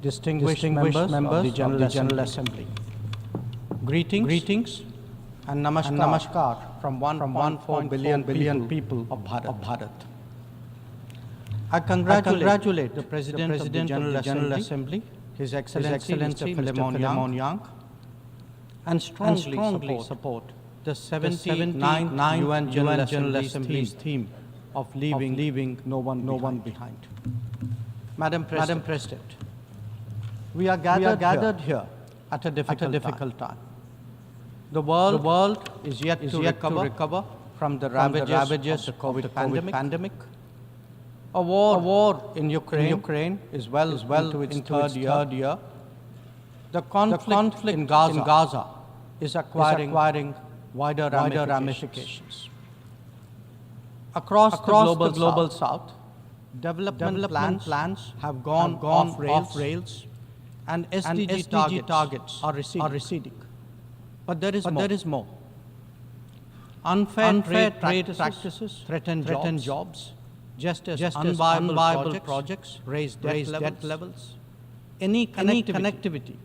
Distinguished members of the General Assembly. Greetings and namaskar from 1.4 billion people of Bharat. I congratulate the President of the General Assembly, His Excellency Mr. Philemon Yang, and strongly support the 79th UN General Assembly's theme of leaving no one behind. Madam President, we are gathered here at a difficult time. The world is yet to recover from the ravages of the COVID pandemic. A war in Ukraine is well into its third year. The conflict in Gaza is acquiring wider ramifications. Across the global south, development plans have gone off rails, and SDG targets are receding. But there is more. Unfair trade practices threaten jobs, just as unviable projects raise debt levels. Any connectivity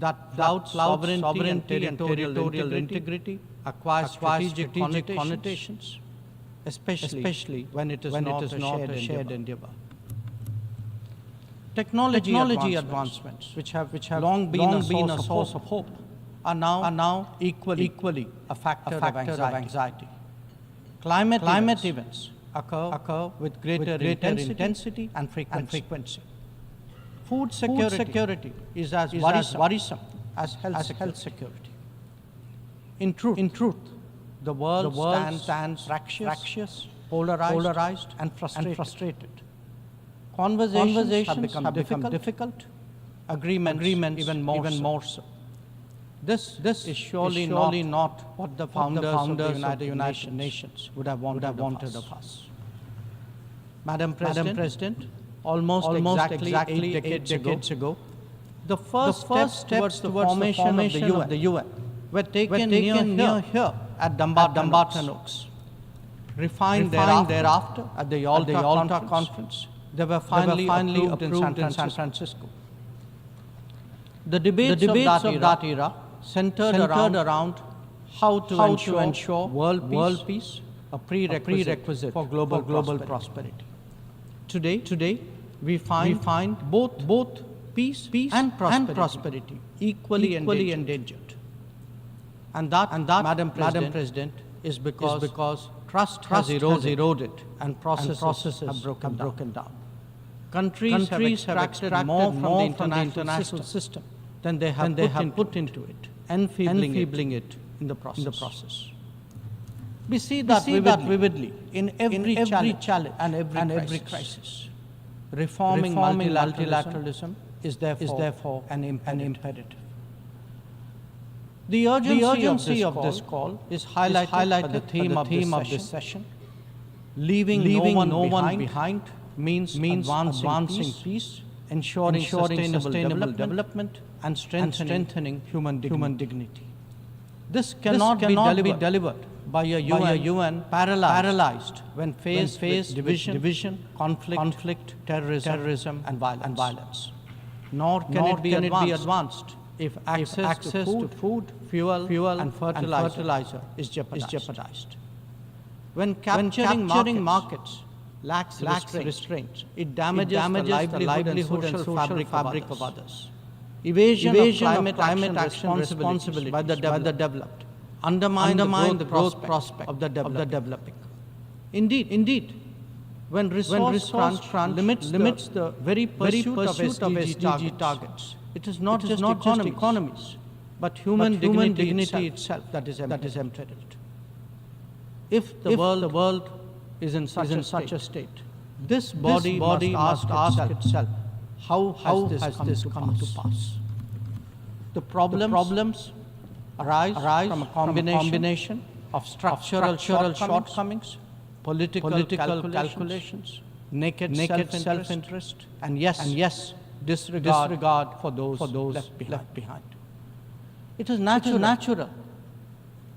that doubts sovereignty and territorial integrity acquires strategic connotations, especially when it is not a shared endeavor. Technology advancements, which have long been a source of hope, are now equally a factor of anxiety. Climate events occur with greater intensity and frequency. Food security is as worrisome as health security. In truth, the world stands fractious, polarized and frustrated. Conversations have become difficult, agreements even more so. This is surely not what the founders of the United Nations would have wanted of us. Madam President, almost exactly 8 decades ago, the first steps towards the formation of the UN were taken near here at Dumbarton Oaks. Refined thereafter at the Yalta Conference. They were finally approved in San Francisco. The debates of that era centered around how to ensure world peace, a prerequisite for global prosperity. Today, we find both peace and prosperity equally endangered. And that, Madam President, is because trust has eroded and processes have broken down. Countries have extracted more from the international system than they have put into it, enfeebling it in the process. We see that vividly in every challenge and every crisis. Reforming multilateralism is therefore an imperative. The urgency of this call is highlighted by the theme of this session. Leaving no one behind means advancing peace, ensuring sustainable development, and strengthening human dignity. This cannot be delivered by a UN paralyzed when faced with division, conflict, terrorism, and violence. Nor can it be advanced if access to food, fuel, and fertilizer is jeopardized. When capturing markets lacks restraints, it damages the livelihood and social fabric of others. Evasion of climate action responsibility by the developed undermine the growth prospect of the developing. Indeed, when resource crunch limits the very pursuit of SDG targets, it is not just economies, but human dignity itself that is imperative. If the world is in such a state, this body must ask itself, how has this come to pass? The problems arise from a combination of structural shortcomings, political calculations, naked self-interest, and disregard for those left behind. It is natural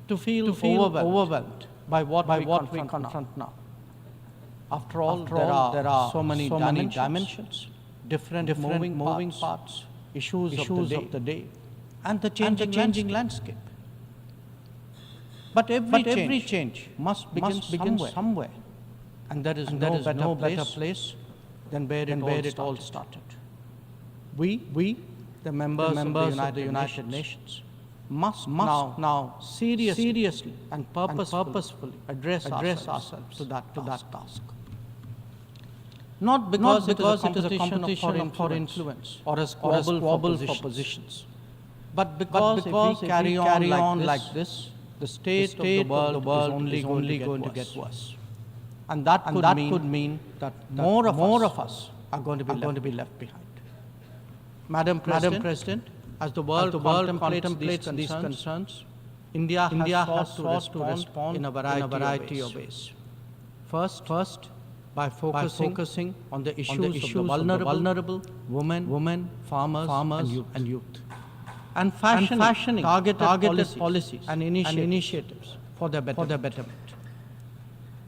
to feel overwhelmed by what we confront now. After all, there are so many dimensions, different moving parts, issues of the day, and the changing landscape. But every change must begin somewhere. And there is no better place than where it all started. We, the members of the United Nations, must now seriously and purposefully address ourselves to that task. Not because it is a competition for influence or a squabble for positions, but because if we carry on like this, the state of the world is only going to get worse. And that could mean that more of us are going to be left behind. Madam President, as the world contemplates these concerns, India has sought to respond in a variety of ways. First, by focusing on the issues of the vulnerable, women, farmers, and youth. And fashioning targeted policies and initiatives for their betterment.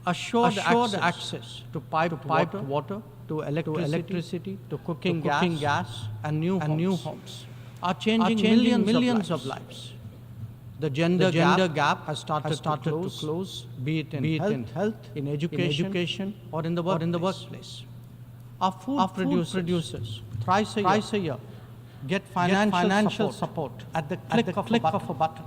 Assured access to piped water, to electricity, to cooking gas, and new homes are changing millions of lives. The gender gap has started to close, be it in health, in education, or in the workplace. Our food producers thrice a year get financial support at the click of a button.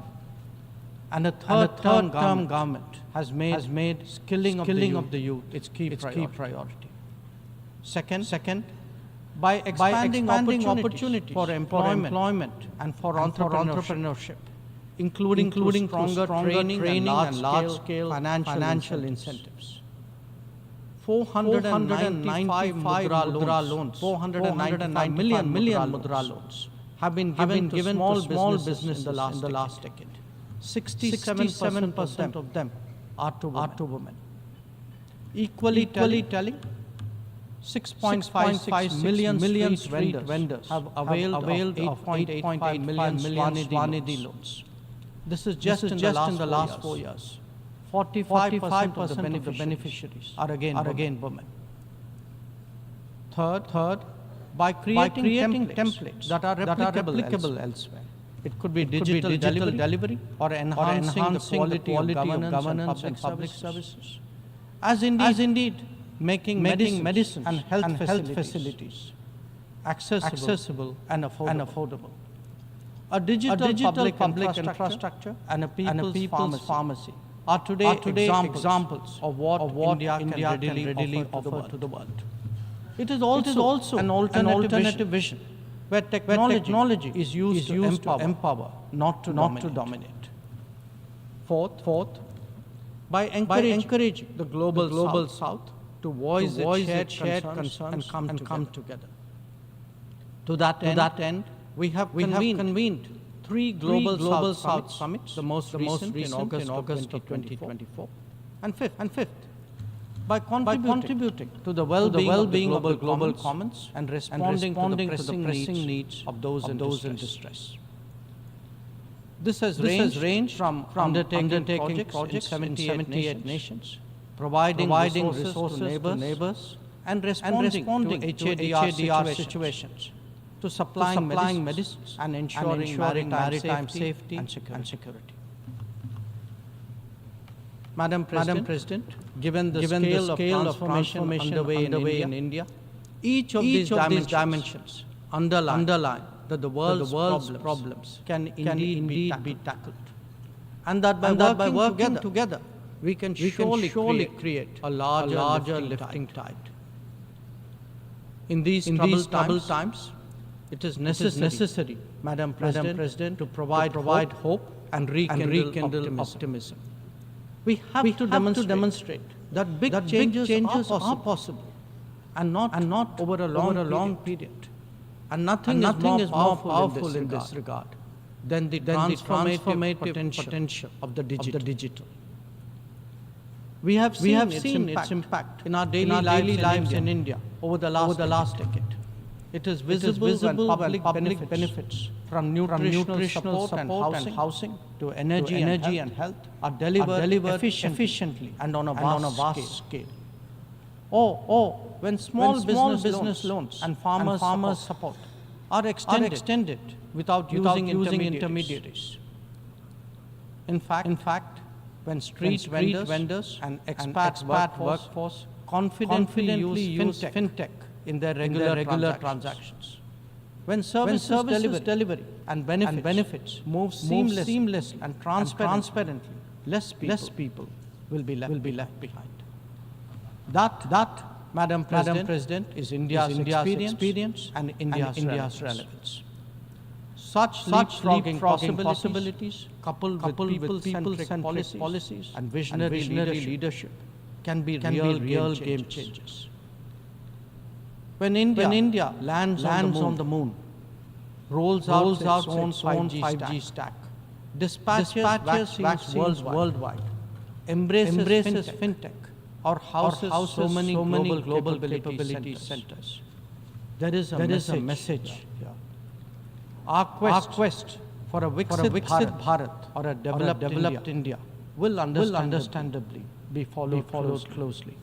And a third term government has made skilling of the youth its key priority. Second, by expanding opportunities for employment and for entrepreneurship, including stronger training and large-scale financial incentives. 495 mudra loans, 409 million mudra loans have been given to small business in the last decade. 67% of them are to women. Equally telling, 6.56 million street vendors have availed of 8.85 million Swanidhi loans. This is just in the last 4 years. 45% of the beneficiaries are again women. Third, by creating templates that are replicable elsewhere. It could be digital delivery or enhancing the quality of governance and public services. As indeed making medicine and health facilities accessible and affordable. A digital public infrastructure and a people's pharmacy are today examples of what India can readily offer to the world. It is also an alternative vision where technology is used to empower, not to dominate. Fourth, by encouraging the global South to voice its shared concerns and come together. To that end, we have convened 3 global South summits, the most recent in August of 2024. And fifth, by contributing to the well-being of the global commons and responding to the pressing needs of those in distress. This has ranged from undertaking projects in 78 nations, providing resources to neighbors, and responding to HADR situations, to supplying medicines and ensuring maritime safety and security. Madam President, given the scale of transformation underway in India, each of these dimensions underline that the world's problems can indeed be tackled. And that by working together, we can surely create a larger lifting tide. In these troubled times, it is necessary, Madam President, to provide hope and rekindle optimism. We have to demonstrate that big changes are possible, and not over a long period. And nothing is more powerful in this regard than the transformative potential of the digital. We have seen its impact in our daily lives in India over the last decade. It is visible when public benefits from nutritional support and housing to energy and health are delivered efficiently and on a vast scale. When small business loans and farmers support are extended without using intermediaries. In fact, when street vendors and expat workforce confidently use fintech in their regular transactions. When service delivery and benefits move seamlessly and transparently, less people will be left behind. That, Madam President, is India's experience and India's relevance. Such leapfrogging possibilities, coupled with people-centric policies and visionary leadership, can be real game changers. When India lands on the moon, rolls out its own 5G stack, dispatches vaccines worldwide, embraces fintech, or houses so many global capability centers, there is a message here. Our quest for a Viksit Bharat or a developed India will understandably be followed closely.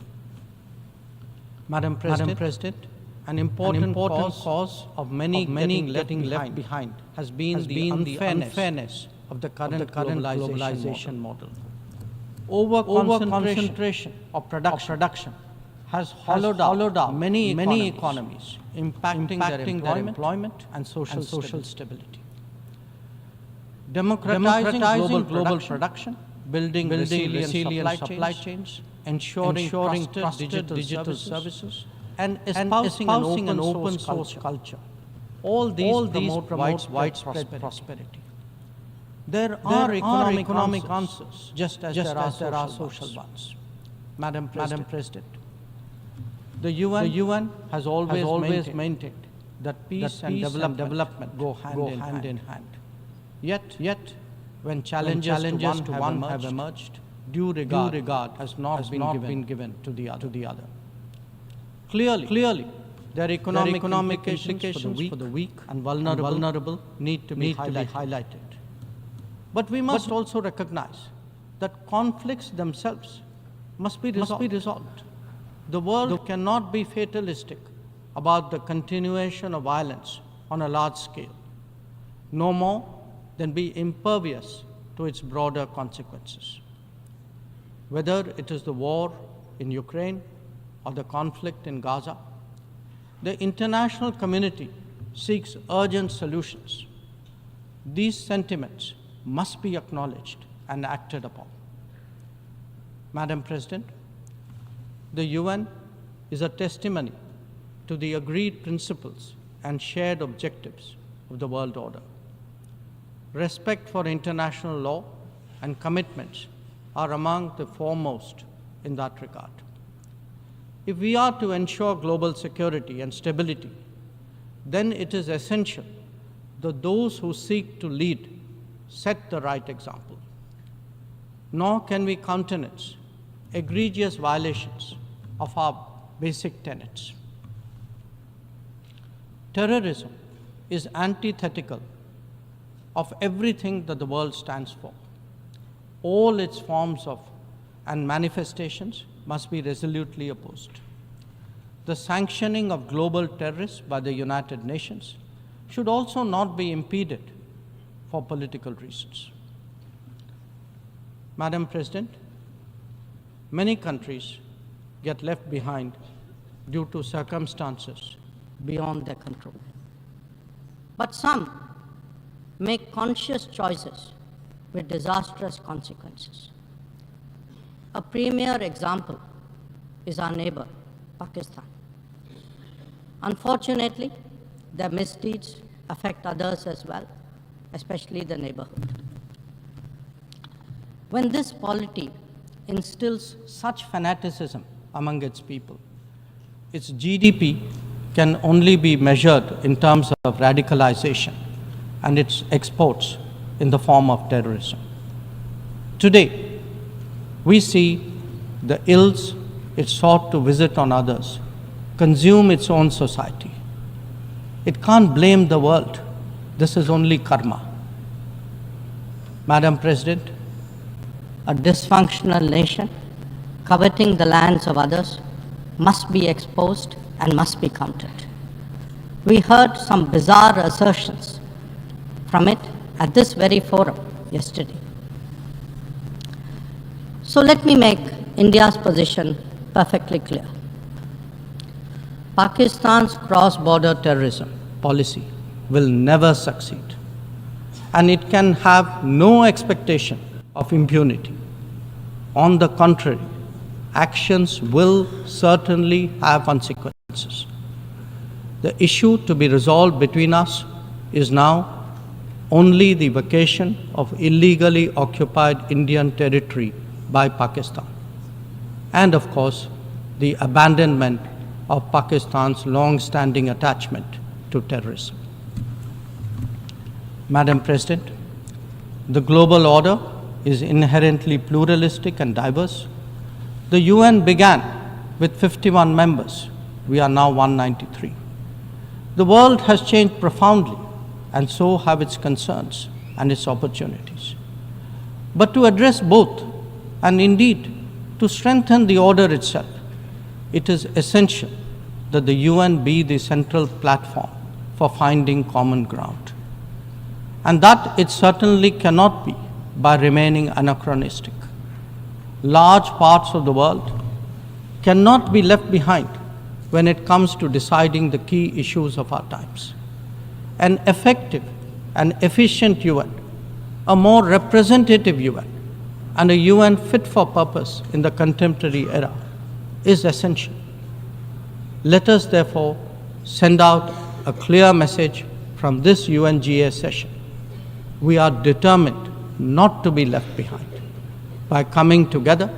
Madam President, an important cause of many getting left behind has been the unfairness of the current globalization model. Over-concentration of production has hollowed out many economies, impacting their employment and social stability. Democratizing global production, building resilient supply chains, ensuring trusted digital services, and espousing an open source culture. All these promote widespread prosperity. There are economic answers, just as there are social ones. Madam President, the UN has always maintained that peace and development go hand in hand. Yet, when challenges to one have emerged, due regard has not been given to the other. Clearly, their economic implications for the weak and vulnerable need to be highlighted. But we must also recognize that conflicts themselves must be resolved. The world cannot be fatalistic about the continuation of violence on a large scale, no more than be impervious to its broader consequences. Whether it is the war in Ukraine or the conflict in Gaza, the international community seeks urgent solutions. These sentiments must be acknowledged and acted upon. Madam President, the UN is a testimony to the agreed principles and shared objectives of the world order. Respect for international law and commitments are among the foremost in that regard. If we are to ensure global security and stability, then it is essential that those who seek to lead set the right example. Nor can we countenance egregious violations of our basic tenets. Terrorism is antithetical of everything that the world stands for. All its forms and manifestations must be resolutely opposed. The sanctioning of global terrorists by the United Nations should also not be impeded for political reasons. Madam President, many countries get left behind due to circumstances beyond their control. But some make conscious choices with disastrous consequences. A premier example is our neighbor, Pakistan. Unfortunately, their misdeeds affect others as well, especially the neighborhood. When this polity instills such fanaticism among its people, its GDP can only be measured in terms of radicalization and its exports in the form of terrorism. Today, we see the ills it sought to visit on others consume its own society. It can't blame the world. This is only karma. Madam President, a dysfunctional nation coveting the lands of others must be exposed and must be countered. We heard some bizarre assertions from it at this very forum yesterday. So let me make India's position perfectly clear. Pakistan's cross-border terrorism policy will never succeed, and it can have no expectation of impunity. On the contrary, actions will certainly have consequences. The issue to be resolved between us is now only the vacation of illegally occupied Indian territory by Pakistan, and of course, the abandonment of Pakistan's long-standing attachment to terrorism. Madam President, the global order is inherently pluralistic and diverse. The UN began with 51 members. We are now 193. The world has changed profoundly, and so have its concerns and its opportunities. But to address both, and indeed to strengthen the order itself, it is essential that the UN be the central platform for finding common ground. And that it certainly cannot be by remaining anachronistic. Large parts of the world cannot be left behind when it comes to deciding the key issues of our times. An effective and efficient UN, a more representative UN, and a UN fit for purpose in the contemporary era is essential. Let us therefore send out a clear message from this UNGA session. We are determined not to be left behind. By coming together,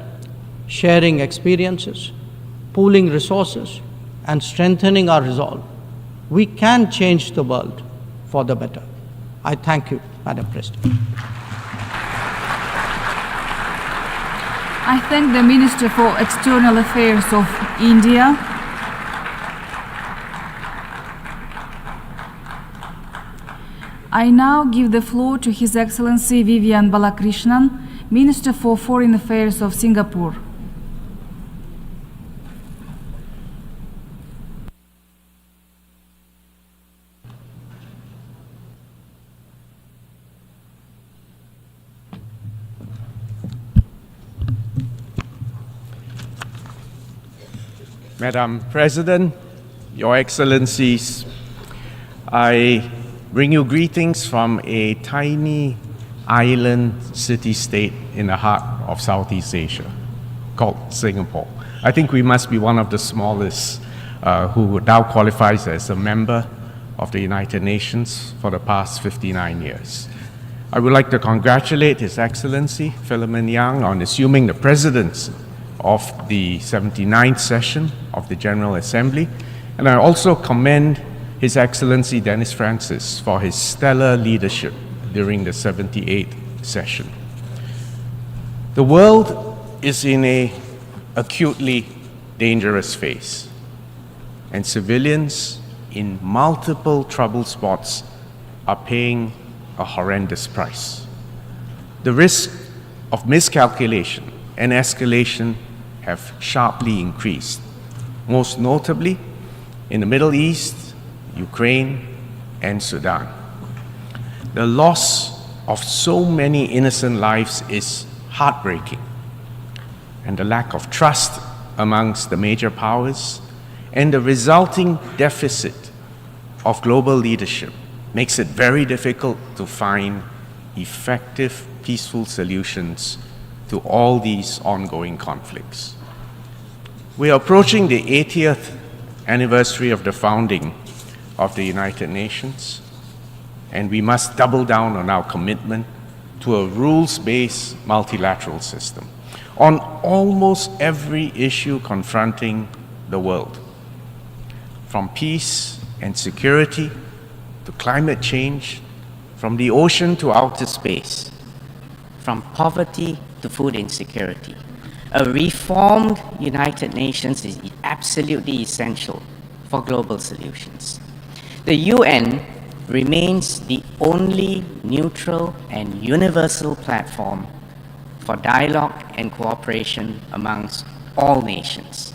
sharing experiences, pooling resources, and strengthening our resolve, we can change the world for the better. I thank you, Madam President. I thank the Minister for External Affairs of India. I now give the floor to His Excellency Vivian Balakrishnan, Minister for Foreign Affairs of Singapore. Madam President, Your Excellencies, I bring you greetings from a tiny island city-state in the heart of Southeast Asia called Singapore. I think we must be one of the smallest who now qualifies as a member of the United Nations for the past 59 years. I would like to congratulate His Excellency Philemon Yang on assuming the presidency of the 79th session of the General Assembly, and I also commend His Excellency Dennis Francis for his stellar leadership during the 78th session. The world is in an acutely dangerous phase, and civilians in multiple trouble spots are paying a horrendous price. The risk of miscalculation and escalation have sharply increased, most notably in the Middle East, Ukraine, and Sudan. The loss of so many innocent lives is heartbreaking, and the lack of trust amongst the major powers and the resulting deficit of global leadership makes it very difficult to find effective, peaceful solutions to all these ongoing conflicts. We are approaching the 80th anniversary of the founding of the United Nations, and we must double down on our commitment to a rules-based multilateral system on almost every issue confronting the world, from peace and security to climate change, from the ocean to outer space, from poverty to food insecurity. A reformed United Nations is absolutely essential for global solutions. The UN remains the only neutral and universal platform for dialogue and cooperation amongst all nations.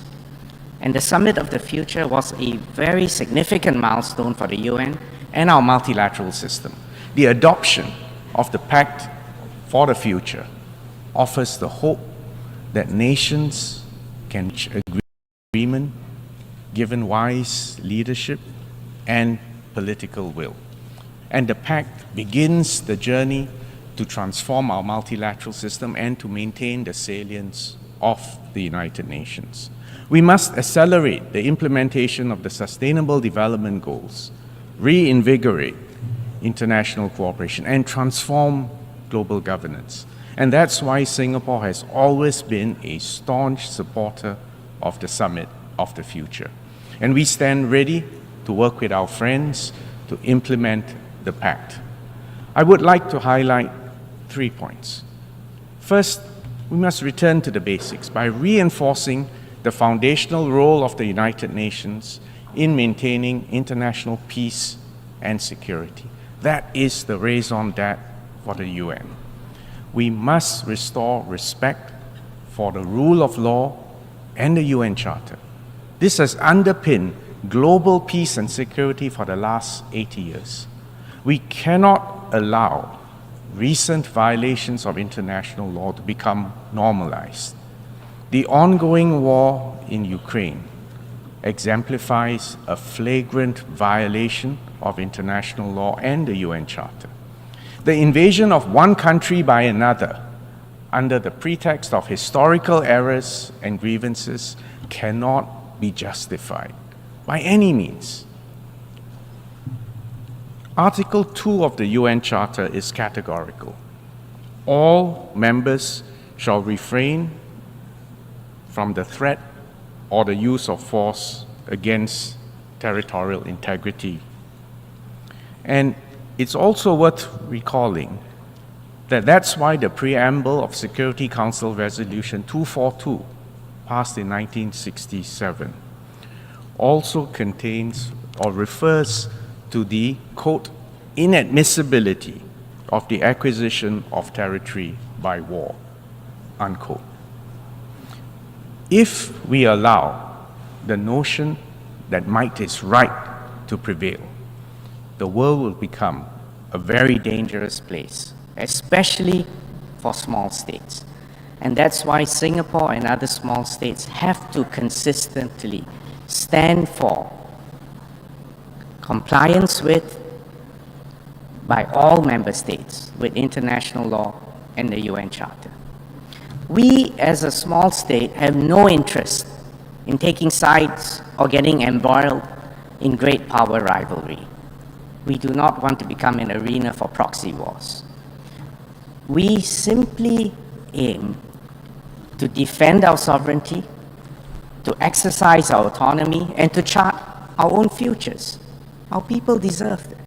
And the Summit of the Future was a very significant milestone for the UN and our multilateral system. The adoption of the Pact for the Future offers the hope that nations can reach agreement given wise leadership and political will. And the Pact begins the journey to transform our multilateral system and to maintain the salience of the United Nations. We must accelerate the implementation of the Sustainable Development Goals, reinvigorate international cooperation, and transform global governance. And that's why Singapore has always been a staunch supporter of the Summit of the Future. And we stand ready to work with our friends to implement the Pact. I would like to highlight 3 points. First, we must return to the basics by reinforcing the foundational role of the United Nations in maintaining international peace and security. That is the raison d'etre for the UN. We must restore respect for the rule of law and the UN Charter. This has underpinned global peace and security for the last 80 years. We cannot allow recent violations of international law to become normalized. The ongoing war in Ukraine exemplifies a flagrant violation of international law and the UN Charter. The invasion of one country by another under the pretext of historical errors and grievances cannot be justified by any means. Article 2 of the UN Charter is categorical. All members shall refrain from the threat or the use of force against territorial integrity. And it's also worth recalling that that's why the preamble of Security Council Resolution 242, passed in 1967, also contains or refers to the, quote, inadmissibility of the acquisition of territory by war, unquote. If we allow the notion that might is right to prevail, the world will become a very dangerous place, especially for small states. And that's why Singapore and other small states have to consistently stand for compliance with, by all member states, with international law and the UN Charter. We, as a small state, have no interest in taking sides or getting embroiled in great power rivalry. We do not want to become an arena for proxy wars. We simply aim to defend our sovereignty, to exercise our autonomy, and to chart our own futures. Our people deserve that.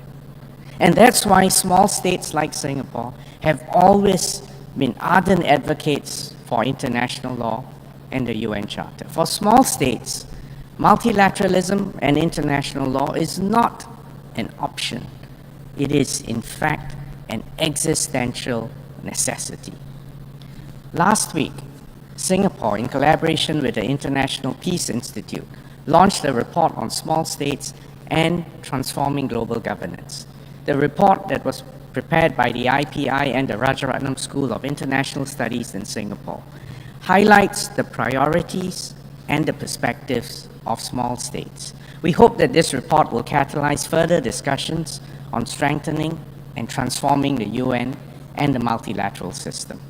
And that's why small states like Singapore have always been ardent advocates for international law and the UN Charter. For small states, multilateralism and international law is not an option. It is, in fact, an existential necessity. Last week, Singapore, in collaboration with the International Peace Institute, launched a report on small states and transforming global governance. The report that was prepared by the IPI and the Rajaratnam School of International Studies in Singapore highlights the priorities and the perspectives of small states. We hope that this report will catalyze further discussions on strengthening and transforming the UN and the multilateral system.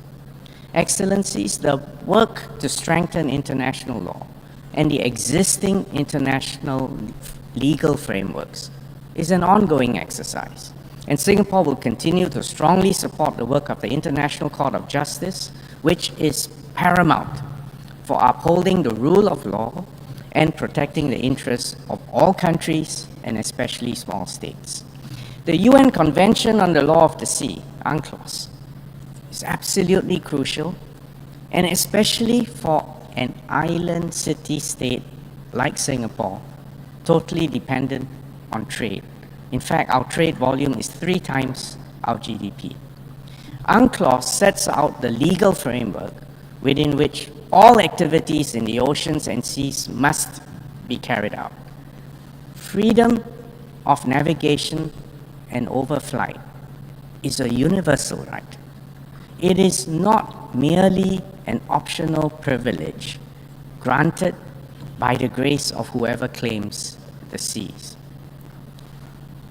Excellencies, the work to strengthen international law and the existing international legal frameworks is an ongoing exercise, and Singapore will continue to strongly support the work of the International Court of Justice, which is paramount for upholding the rule of law and protecting the interests of all countries and especially small states. The UN Convention on the Law of the Sea, UNCLOS, is absolutely crucial, and especially for an island city-state like Singapore, totally dependent on trade. In fact, our trade volume is 3 times our GDP. UNCLOS sets out the legal framework within which all activities in the oceans and seas must be carried out. Freedom of navigation and overflight is a universal right. It is not merely an optional privilege granted by the grace of whoever claims the seas.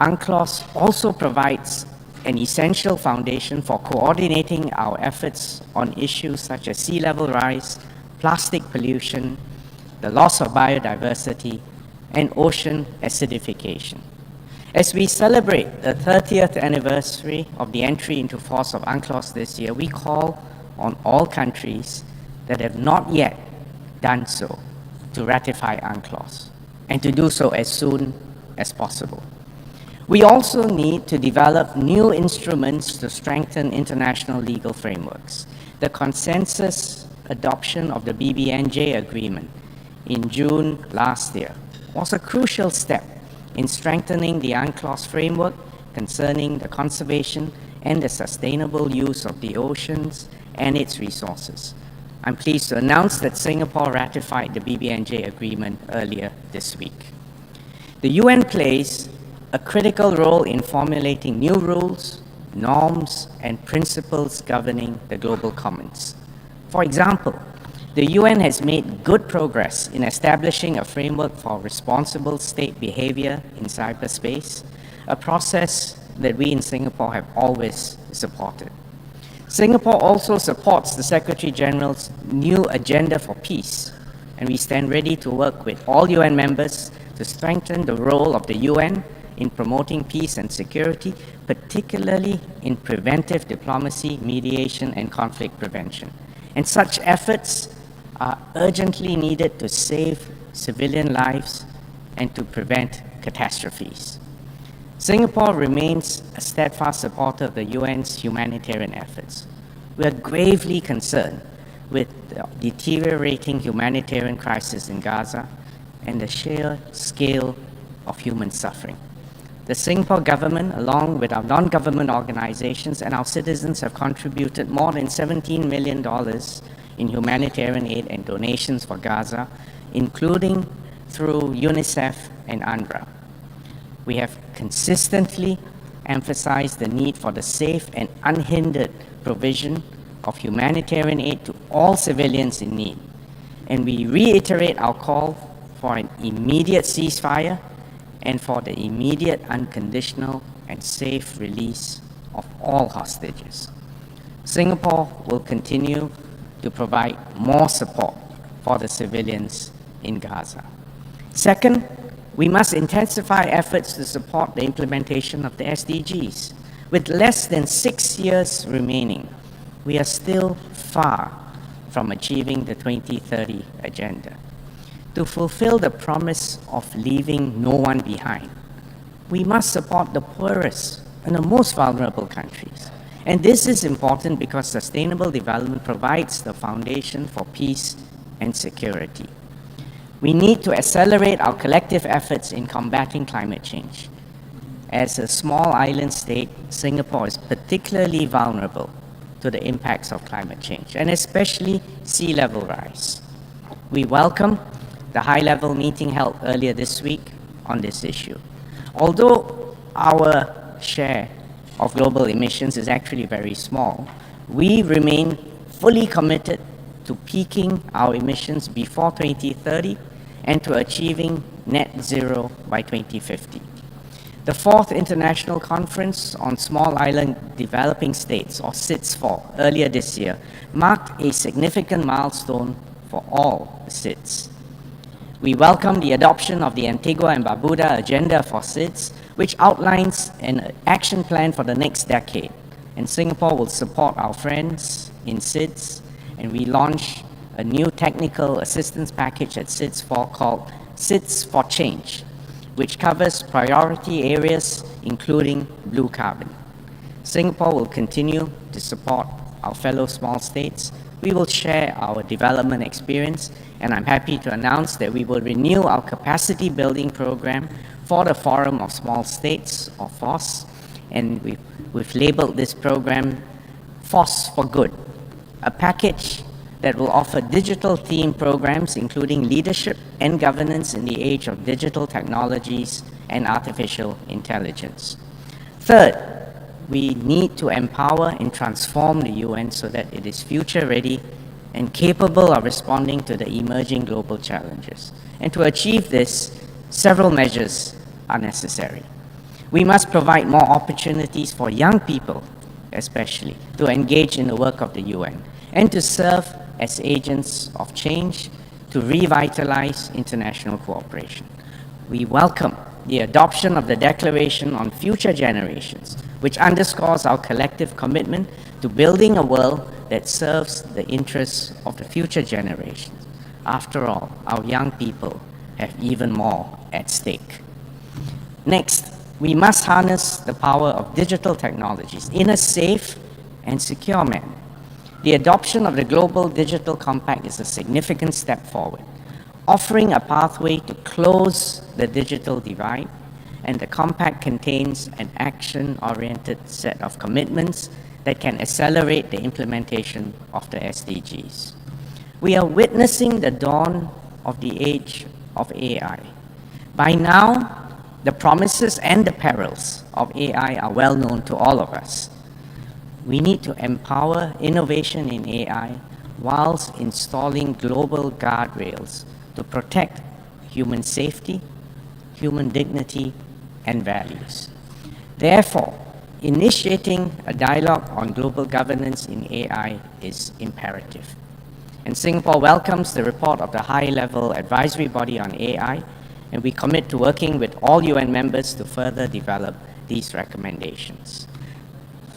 UNCLOS also provides an essential foundation for coordinating our efforts on issues such as sea level rise, plastic pollution, the loss of biodiversity, and ocean acidification. As we celebrate the 30th anniversary of the entry into force of UNCLOS this year, we call on all countries that have not yet done so to ratify UNCLOS, and to do so as soon as possible. We also need to develop new instruments to strengthen international legal frameworks. The consensus adoption of the BBNJ agreement in June last year was a crucial step in strengthening the UNCLOS framework concerning the conservation and the sustainable use of the oceans and its resources. I'm pleased to announce that Singapore ratified the BBNJ agreement earlier this week. The UN plays a critical role in formulating new rules, norms, and principles governing the global commons. For example, the UN has made good progress in establishing a framework for responsible state behavior in cyberspace, a process that we in Singapore have always supported. Singapore also supports the Secretary General's new agenda for peace, and we stand ready to work with all UN members to strengthen the role of the UN in promoting peace and security, particularly in preventive diplomacy, mediation, and conflict prevention. And such efforts are urgently needed to save civilian lives and to prevent catastrophes. Singapore remains a steadfast supporter of the UN's humanitarian efforts. We are gravely concerned with the deteriorating humanitarian crisis in Gaza and the sheer scale of human suffering. The Singapore government, along with our non-government organizations and our citizens, have contributed more than $17 million in humanitarian aid and donations for Gaza, including through UNICEF and UNRWA. We have consistently emphasized the need for the safe and unhindered provision of humanitarian aid to all civilians in need, and we reiterate our call for an immediate ceasefire and for the immediate, unconditional, and safe release of all hostages. Singapore will continue to provide more support for the civilians in Gaza. Second, we must intensify efforts to support the implementation of the SDGs. With less than 6 years remaining, we are still far from achieving the 2030 agenda. To fulfill the promise of leaving no one behind, we must support the poorest and the most vulnerable countries. And this is important because sustainable development provides the foundation for peace and security. We need to accelerate our collective efforts in combating climate change. As a small island state, Singapore is particularly vulnerable to the impacts of climate change, and especially sea level rise. We welcome the high-level meeting held earlier this week on this issue. Although our share of global emissions is actually very small, we remain fully committed to peaking our emissions before 2030 and to achieving net zero by 2050. The 4th International Conference on Small Island Developing States, or SIDS-4, earlier this year, marked a significant milestone for all the SIDS. We welcome the adoption of the Antigua and Barbuda Agenda for SIDS, which outlines an action plan for the next decade. And Singapore will support our friends in SIDS, and we launch a new technical assistance package at SIDS-4 called SIDS for Change, which covers priority areas including blue carbon. Singapore will continue to support our fellow small states. We will share our development experience, and I'm happy to announce that we will renew our capacity building program for the Forum of Small States, or FOSS, and we've labeled this program FOSS for Good, a package that will offer digital-themed programs including leadership and governance in the age of digital technologies and artificial intelligence. Third, we need to empower and transform the UN so that it is future-ready and capable of responding to the emerging global challenges. And to achieve this, several measures are necessary. We must provide more opportunities for young people, especially, to engage in the work of the UN and to serve as agents of change to revitalize international cooperation. We welcome the adoption of the Declaration on Future Generations, which underscores our collective commitment to building a world that serves the interests of the future generations. After all, our young people have even more at stake. Next, we must harness the power of digital technologies in a safe and secure manner. The adoption of the Global Digital Compact is a significant step forward, offering a pathway to close the digital divide, and the compact contains an action-oriented set of commitments that can accelerate the implementation of the SDGs. We are witnessing the dawn of the age of AI. By now, the promises and the perils of AI are well known to all of us. We need to empower innovation in AI whilst installing global guardrails to protect human safety, human dignity, and values. Therefore, initiating a dialogue on global governance in AI is imperative. And Singapore welcomes the report of the high-level advisory body on AI, and we commit to working with all UN members to further develop these recommendations.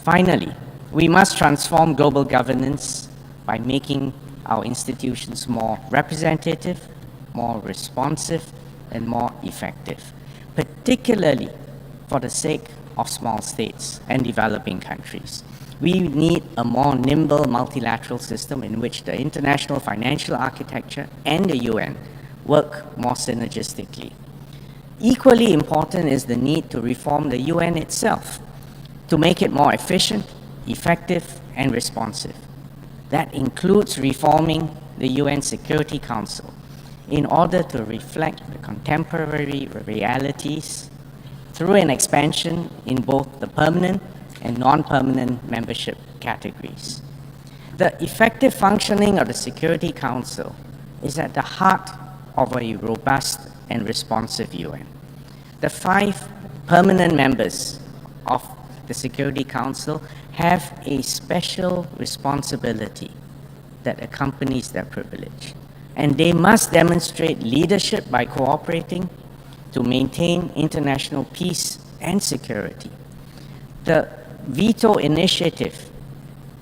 Finally, we must transform global governance by making our institutions more representative, more responsive, and more effective, particularly for the sake of small states and developing countries. We need a more nimble multilateral system in which the international financial architecture and the UN work more synergistically. Equally important is the need to reform the UN itself to make it more efficient, effective, and responsive. That includes reforming the UN Security Council in order to reflect the contemporary realities through an expansion in both the permanent and non-permanent membership categories. The effective functioning of the Security Council is at the heart of a robust and responsive UN. The 5 permanent members of the Security Council have a special responsibility that accompanies their privilege, and they must demonstrate leadership by cooperating to maintain international peace and security. The veto initiative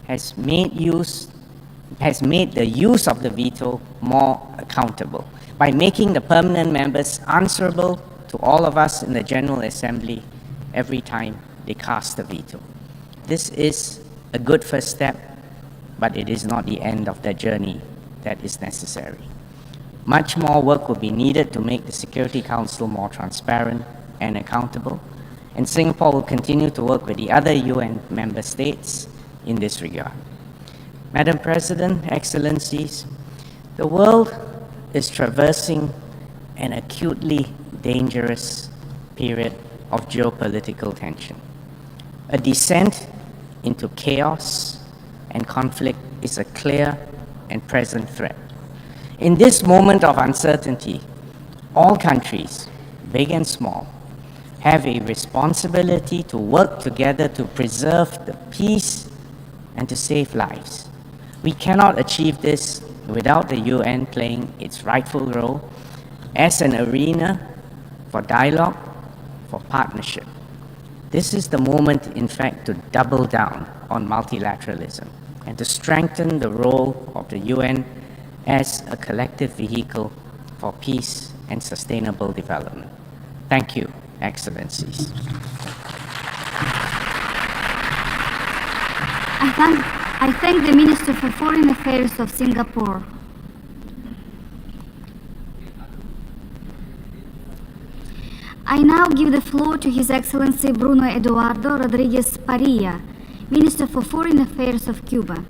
has made the use of the veto more accountable by making the permanent members answerable to all of us in the General Assembly every time they cast a veto. This is a good first step, but it is not the end of the journey that is necessary. Much more work will be needed to make the Security Council more transparent and accountable, and Singapore will continue to work with the other UN member states in this regard. Madam President, Excellencies, the world is traversing an acutely dangerous period of geopolitical tension. A descent into chaos and conflict is a clear and present threat. In this moment of uncertainty, all countries, big and small, have a responsibility to work together to preserve the peace and to save lives. We cannot achieve this without the UN playing its rightful role as an arena for dialogue, for partnership. This is the moment, in fact, to double down on multilateralism and to strengthen the role of the UN as a collective vehicle for peace and sustainable development. Thank you, Excellencies. I thank the Minister for Foreign Affairs of Singapore. I now give the floor to His Excellency Bruno Eduardo Rodriguez Parilla, Minister for Foreign Affairs of Cuba.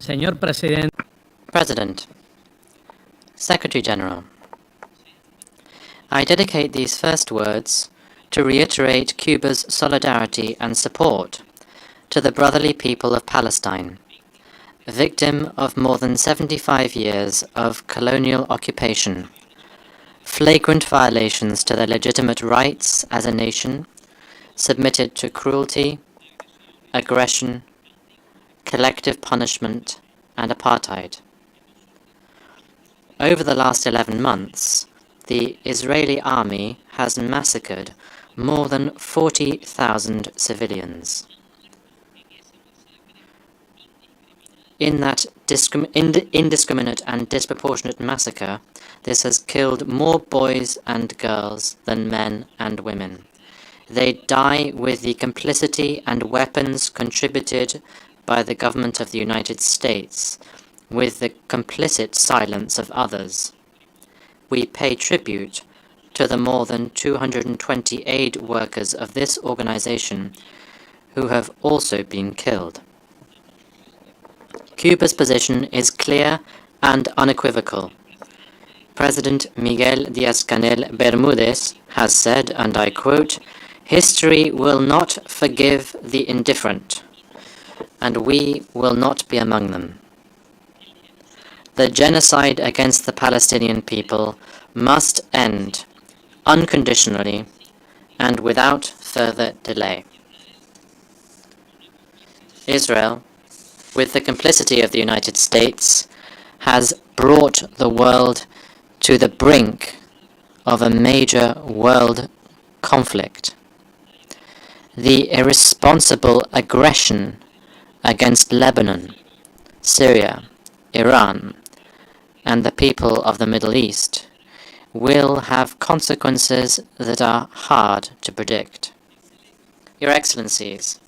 Señor Presidente. President, Secretary General, I dedicate these first words to reiterate Cuba's solidarity and support to the brotherly people of Palestine, victim of more than 75 years of colonial occupation, flagrant violations to their legitimate rights as a nation, submitted to cruelty, aggression, collective punishment, and apartheid. Over the last 11 months, the Israeli army has massacred more than 40,000 civilians. In that indiscriminate and disproportionate massacre, this has killed more boys and girls than men and women. They die with the complicity and weapons contributed by the government of the United States, with the complicit silence of others. We pay tribute to the more than 220 aid workers of this organization who have also been killed. Cuba's position is clear and unequivocal. President Miguel Díaz-Canel Bermúdez has said, and I quote, "History will not forgive the indifferent, and we will not be among them. The genocide against the Palestinian people must end unconditionally and without further delay." Israel, with the complicity of the United States, has brought the world to the brink of a major world conflict. The irresponsible aggression against Lebanon, Syria, Iran, and the people of the Middle East will have consequences that are hard to predict. Your Excellencies,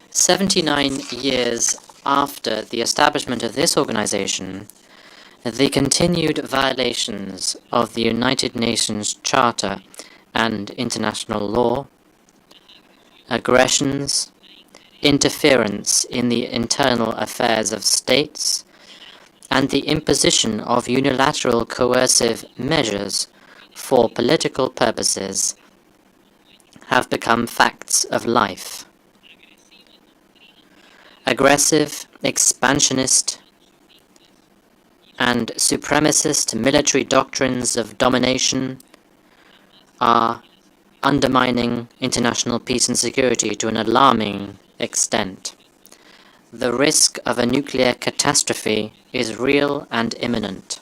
79 years after the establishment of this organization, the continued violations of the United Nations Charter and international law, aggressions, interference in the internal affairs of states, and the imposition of unilateral coercive measures for political purposes have become facts of life. Aggressive, expansionist, and supremacist military doctrines of domination are undermining international peace and security to an alarming extent. The risk of a nuclear catastrophe is real and imminent.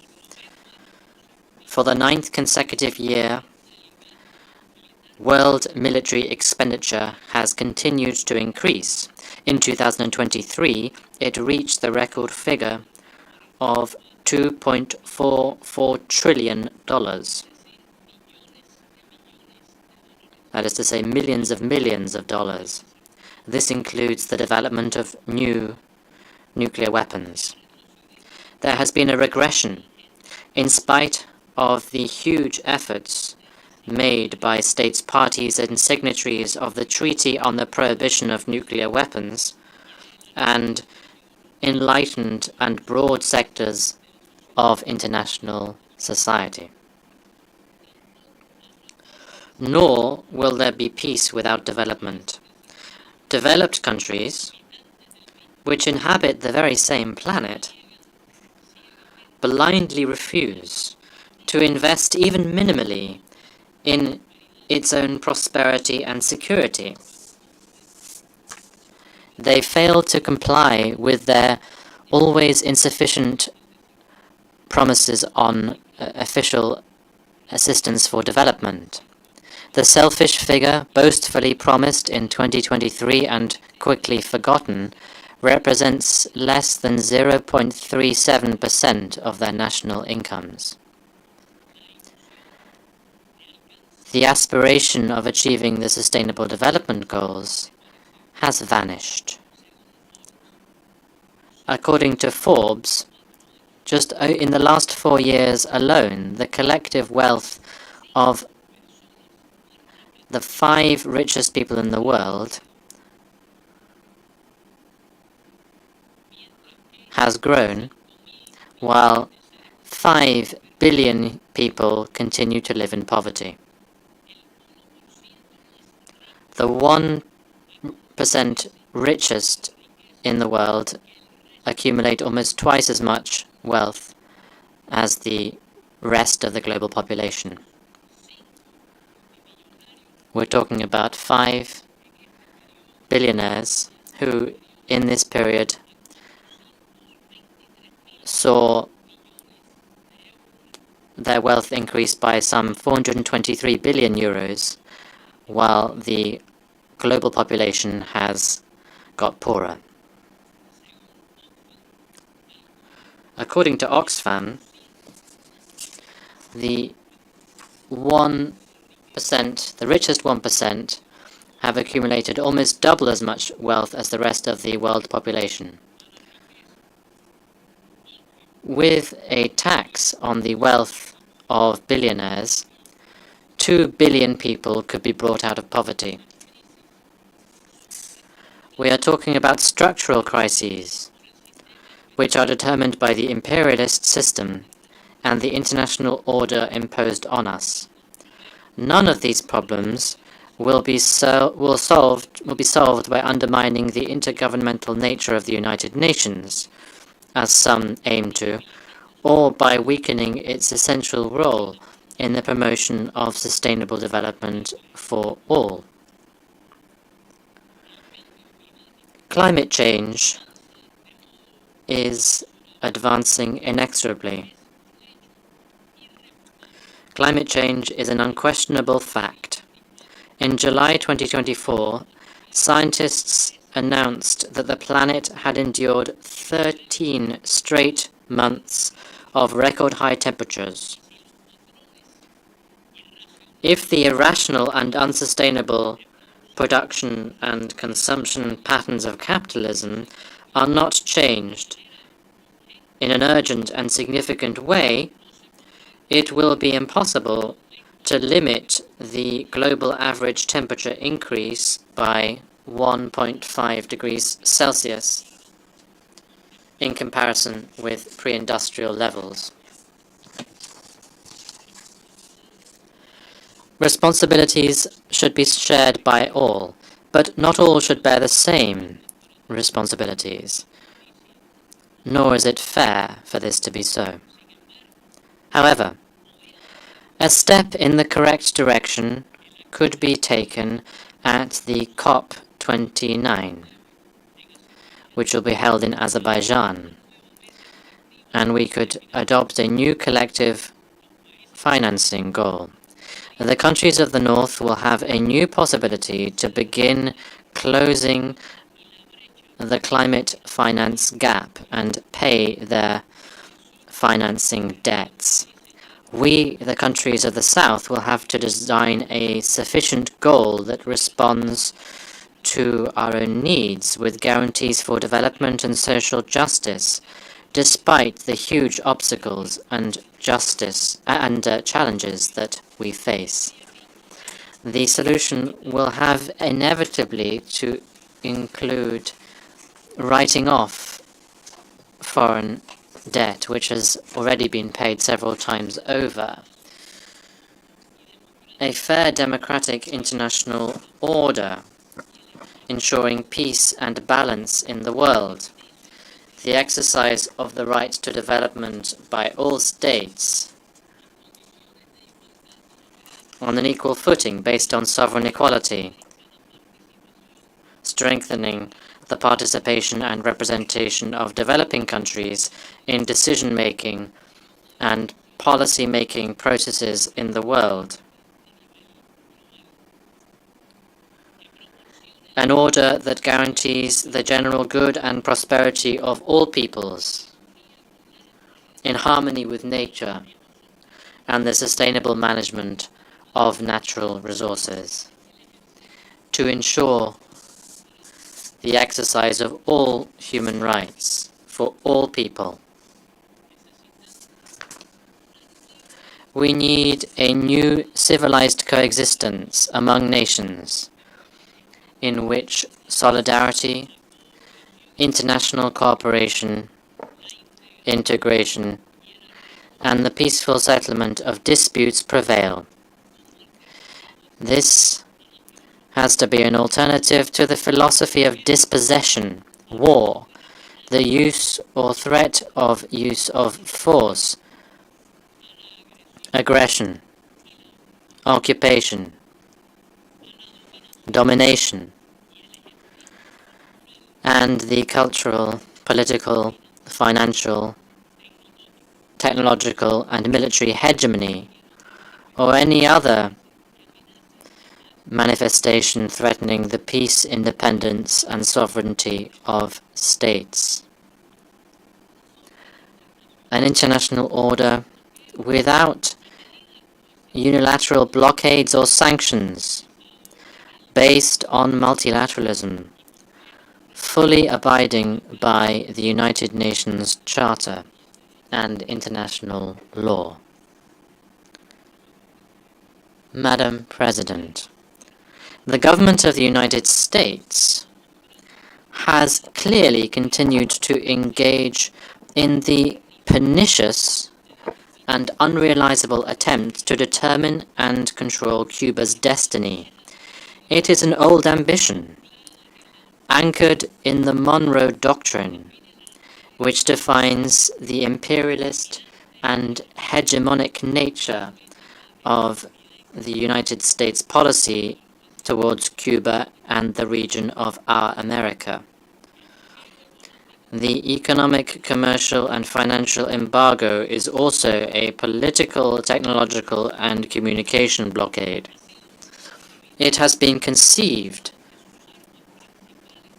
For the 9th consecutive year, world military expenditure has continued to increase. In 2023, it reached the record figure of $2.44 trillion. That is to say, millions of dollars. This includes the development of new nuclear weapons. There has been a regression in spite of the huge efforts made by states parties and signatories of the Treaty on the Prohibition of Nuclear Weapons and enlightened and broad sectors of international society. Nor will there be peace without development. Developed countries, which inhabit the very same planet, blindly refuse to invest even minimally in its own prosperity and security. They fail to comply with their always insufficient promises on official assistance for development. The selfish figure boastfully promised in 2023 and quickly forgotten represents less than 0.37% of their national incomes. The aspiration of achieving the Sustainable Development Goals has vanished. According to Forbes, just in the last 4 years alone, the collective wealth of the 5 richest people in the world has grown, while 5 billion people continue to live in poverty. The 1% richest in the world accumulate almost twice as much wealth as the rest of the global population. We're talking about 5 billionaires who, in this period, saw their wealth increase by some 423 billion euros, while the global population has got poorer. According to Oxfam, the 1%, the richest 1%, have accumulated almost double as much wealth as the rest of the world population. With a tax on the wealth of billionaires, 2 billion people could be brought out of poverty. We are talking about structural crises, which are determined by the imperialist system and the international order imposed on us. None of these problems will be solved by undermining the intergovernmental nature of the United Nations, as some aim to, or by weakening its essential role in the promotion of sustainable development for all. Climate change is advancing inexorably. Climate change is an unquestionable fact. In July 2024, scientists announced that the planet had endured 13 straight months of record high temperatures. If the irrational and unsustainable production and consumption patterns of capitalism are not changed in an urgent and significant way, it will be impossible to limit the global average temperature increase by 1.5 degrees Celsius in comparison with pre-industrial levels. Responsibilities should be shared by all, but not all should bear the same responsibilities, nor is it fair for this to be so. However, a step in the correct direction could be taken at the COP29, which will be held in Azerbaijan, and we could adopt a new collective financing goal. The countries of the North will have a new possibility to begin closing the climate finance gap and pay their financing debts. We, the countries of the South, will have to design a sufficient goal that responds to our own needs with guarantees for development and social justice, despite the huge obstacles and challenges that we face. The solution will have inevitably to include writing off foreign debt, which has already been paid several times over. A fair democratic international order, ensuring peace and balance in the world. The exercise of the right to development by all states on an equal footing based on sovereign equality. Strengthening the participation and representation of developing countries in decision-making and policy-making processes in the world. An order that guarantees the general good and prosperity of all peoples, in harmony with nature and the sustainable management of natural resources, to ensure the exercise of all human rights for all people. We need a new civilized coexistence among nations, in which solidarity, international cooperation, integration and the peaceful settlement of disputes prevail. This has to be an alternative to the philosophy of dispossession, war, the use or threat of use of force, aggression, occupation, domination, and the cultural, political, financial, technological, and military hegemony, or any other manifestation threatening the peace, independence, and sovereignty of states. An international order without unilateral blockades or sanctions, based on multilateralism, fully abiding by the United Nations Charter and international law. Madam President, the government of the United States has clearly continued to engage in the pernicious and unrealizable attempt to determine and control Cuba's destiny. It is an old ambition, anchored in the Monroe Doctrine, which defines the imperialist and hegemonic nature of the United States policy towards Cuba and the region of our America. The economic, commercial, and financial embargo is also a political, technological, and communication blockade. It has been conceived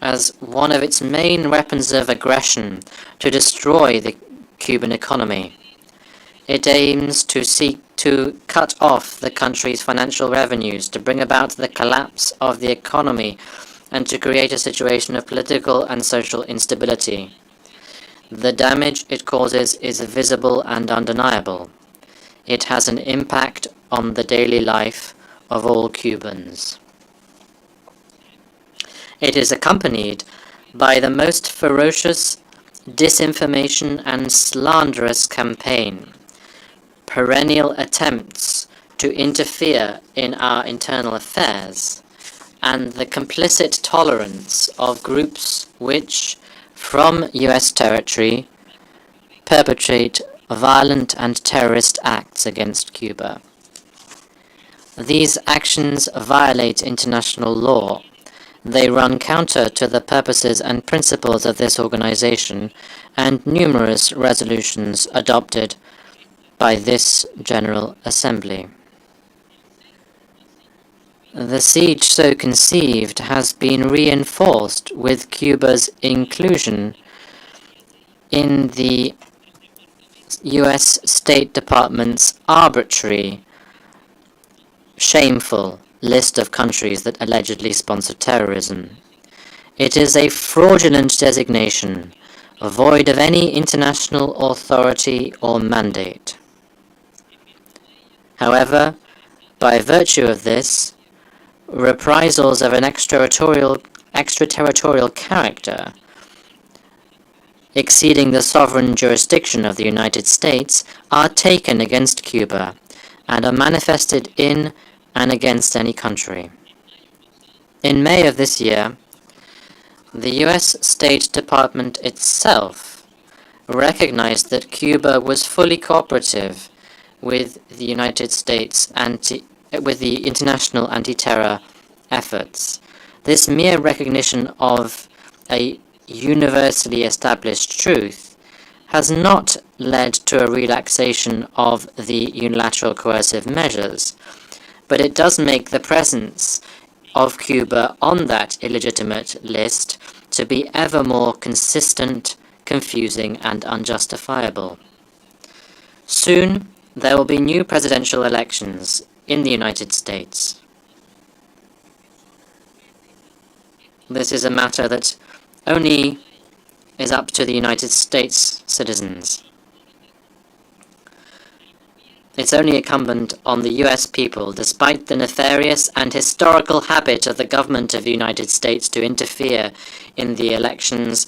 as one of its main weapons of aggression to destroy the Cuban economy. It aims to seek to cut off the country's financial revenues, to bring about the collapse of the economy, and to create a situation of political and social instability. The damage it causes is visible and undeniable. It has an impact on the daily life of all Cubans. It is accompanied by the most ferocious disinformation and slanderous campaign, perennial attempts to interfere in our internal affairs, and the complicit tolerance of groups which, from US territory, perpetrate violent and terrorist acts against Cuba. These actions violate international law. They run counter to the purposes and principles of this organization and numerous resolutions adopted by this General Assembly. The siege so conceived has been reinforced with Cuba's inclusion in the US State Department's arbitrary, shameful list of countries that allegedly sponsor terrorism. It is a fraudulent designation, void of any international authority or mandate. However, by virtue of this, reprisals of an extraterritorial character, exceeding the sovereign jurisdiction of the United States, are taken against Cuba and are manifested in and against any country. In May of this year, the US State Department itself recognized that Cuba was fully cooperative with the United States with the international anti-terror efforts. This mere recognition of a universally established truth has not led to a relaxation of the unilateral coercive measures, but it does make the presence of Cuba on that illegitimate list to be ever more consistent, confusing, and unjustifiable. Soon, there will be new presidential elections in the United States. This is a matter that only is up to the United States citizens. It's only incumbent on the US people, despite the nefarious and historical habit of the government of the United States to interfere in the elections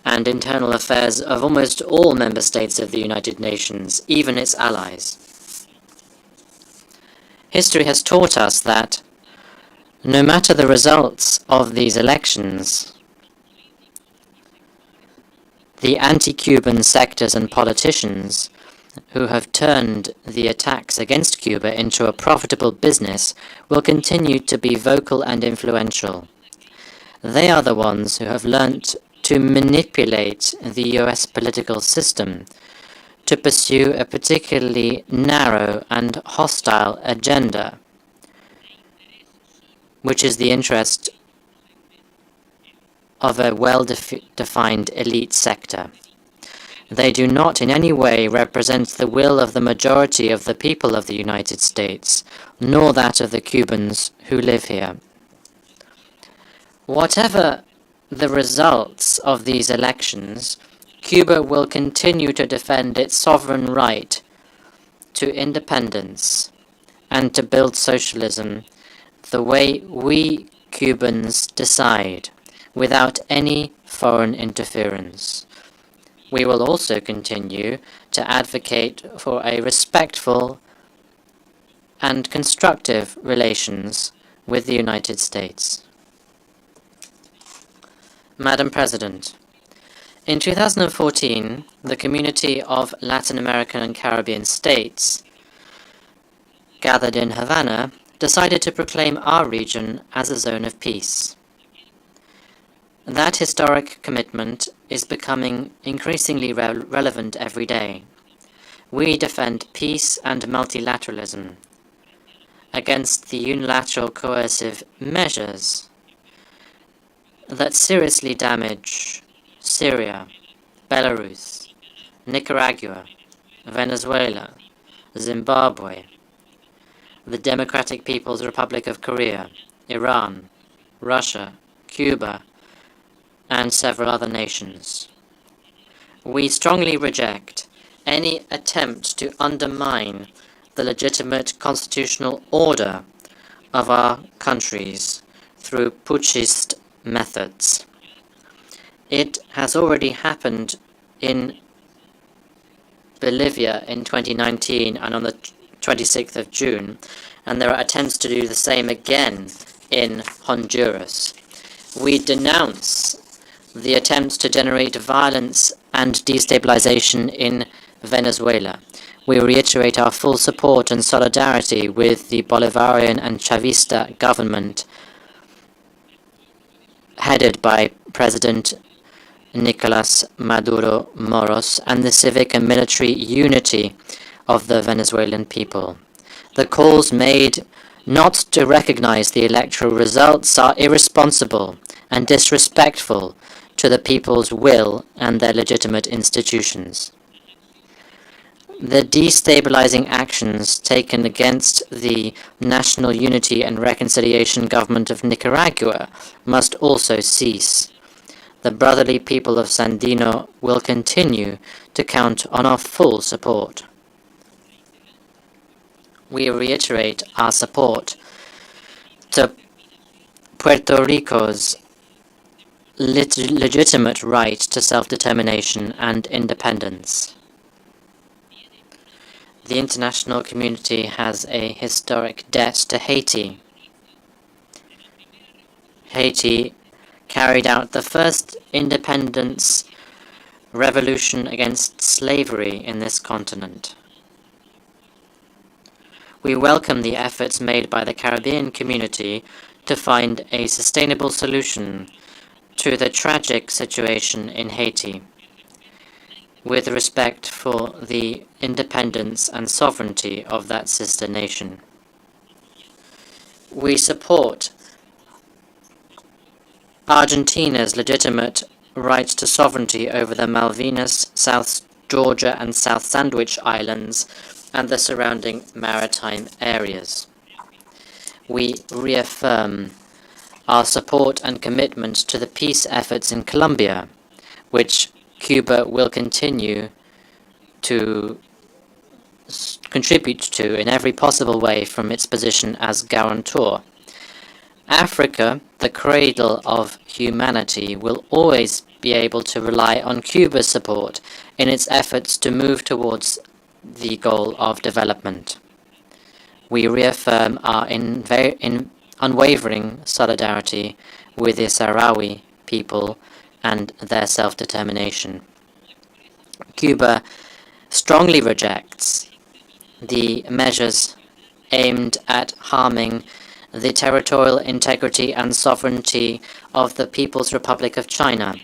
and internal affairs of almost all member states of the United Nations, even its allies. History has taught us that no matter the results of these elections, the anti-Cuban sectors and politicians who have turned the attacks against Cuba into a profitable business will continue to be vocal and influential. They are the ones who have learnt to manipulate the US political system to pursue a particularly narrow and hostile agenda, which is the interest of a well-defined elite sector. They do not in any way represent the will of the majority of the people of the United States, nor that of the Cubans who live here. Whatever the results of these elections, Cuba will continue to defend its sovereign right to independence and to build socialism the way we Cubans decide, without any foreign interference. We will also continue to advocate for a respectful and constructive relations with the United States. Madam President, in 2014, the community of Latin American and Caribbean states gathered in Havana decided to proclaim our region as a zone of peace. That historic commitment is becoming increasingly relevant every day. We defend peace and multilateralism against the unilateral coercive measures that seriously damage Syria, Belarus, Nicaragua, Venezuela, Zimbabwe, the Democratic People's Republic of Korea, Iran, Russia, Cuba, and several other nations. We strongly reject any attempt to undermine the legitimate constitutional order of our countries through putschist methods. It has already happened in Bolivia in 2019 and on the 26th of June, and there are attempts to do the same again in Honduras. We denounce the attempts to generate violence and destabilization in Venezuela. We reiterate our full support and solidarity with the Bolivarian and Chavista government headed by President Nicolas Maduro Moros and the civic and military unity of the Venezuelan people. The calls made not to recognize the electoral results are irresponsible and disrespectful to the people's will and their legitimate institutions. The destabilizing actions taken against the National Unity and Reconciliation government of Nicaragua must also cease. The brotherly people of Sandino will continue to count on our full support. We reiterate our support to Puerto Rico's legitimate right to self-determination and independence. The international community has a historic debt to Haiti. Haiti carried out the first independence revolution against slavery in this continent. We welcome the efforts made by the Caribbean community to find a sustainable solution to the tragic situation in Haiti, with respect for the independence and sovereignty of that sister nation. We support Argentina's legitimate right to sovereignty over the Malvinas, South Georgia and South Sandwich Islands and the surrounding maritime areas. We reaffirm our support and commitment to the peace efforts in Colombia, which Cuba will continue to contribute to in every possible way from its position as guarantor. Africa, the cradle of humanity, will always be able to rely on Cuba's support in its efforts to move towards the goal of development. We reaffirm our unwavering solidarity with the Sahrawi people and their self-determination. Cuba strongly rejects the measures aimed at harming the territorial integrity and sovereignty of the People's Republic of China.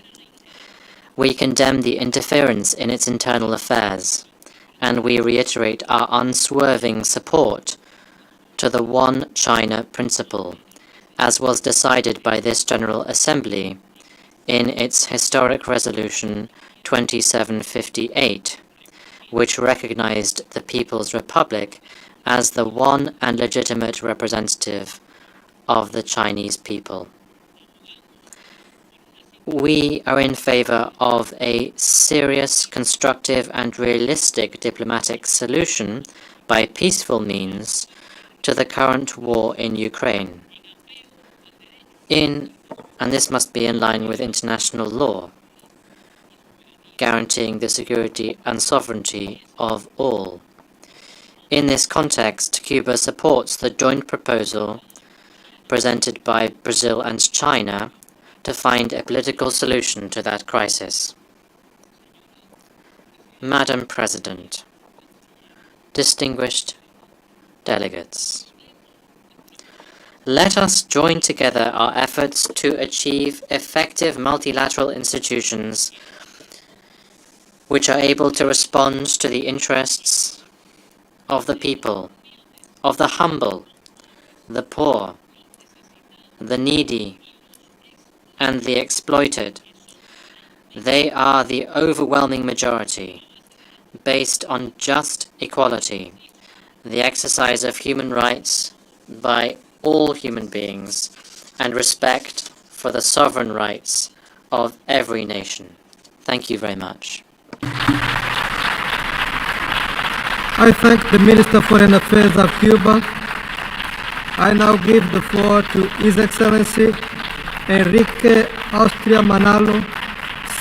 We condemn the interference in its internal affairs, and we reiterate our unswerving support to the One China principle, as was decided by this General Assembly in its historic resolution 2758, which recognized the People's Republic as the one and legitimate representative of the Chinese people. We are in favor of a serious, constructive, and realistic diplomatic solution by peaceful means to the current war in Ukraine. And this must be in line with international law, guaranteeing the security and sovereignty of all. In this context, Cuba supports the joint proposal presented by Brazil and China to find a political solution to that crisis. Madam President, distinguished delegates, let us join together our efforts to achieve effective multilateral institutions which are able to respond to the interests of the people, of the humble, the poor, the needy, and the exploited. They are the overwhelming majority, based on just equality, the exercise of human rights by all human beings, and respect for the sovereign rights of every nation. Thank you very much. I thank the Minister of Foreign Affairs of Cuba. I now give the floor to His Excellency Enrique Austria Manalo,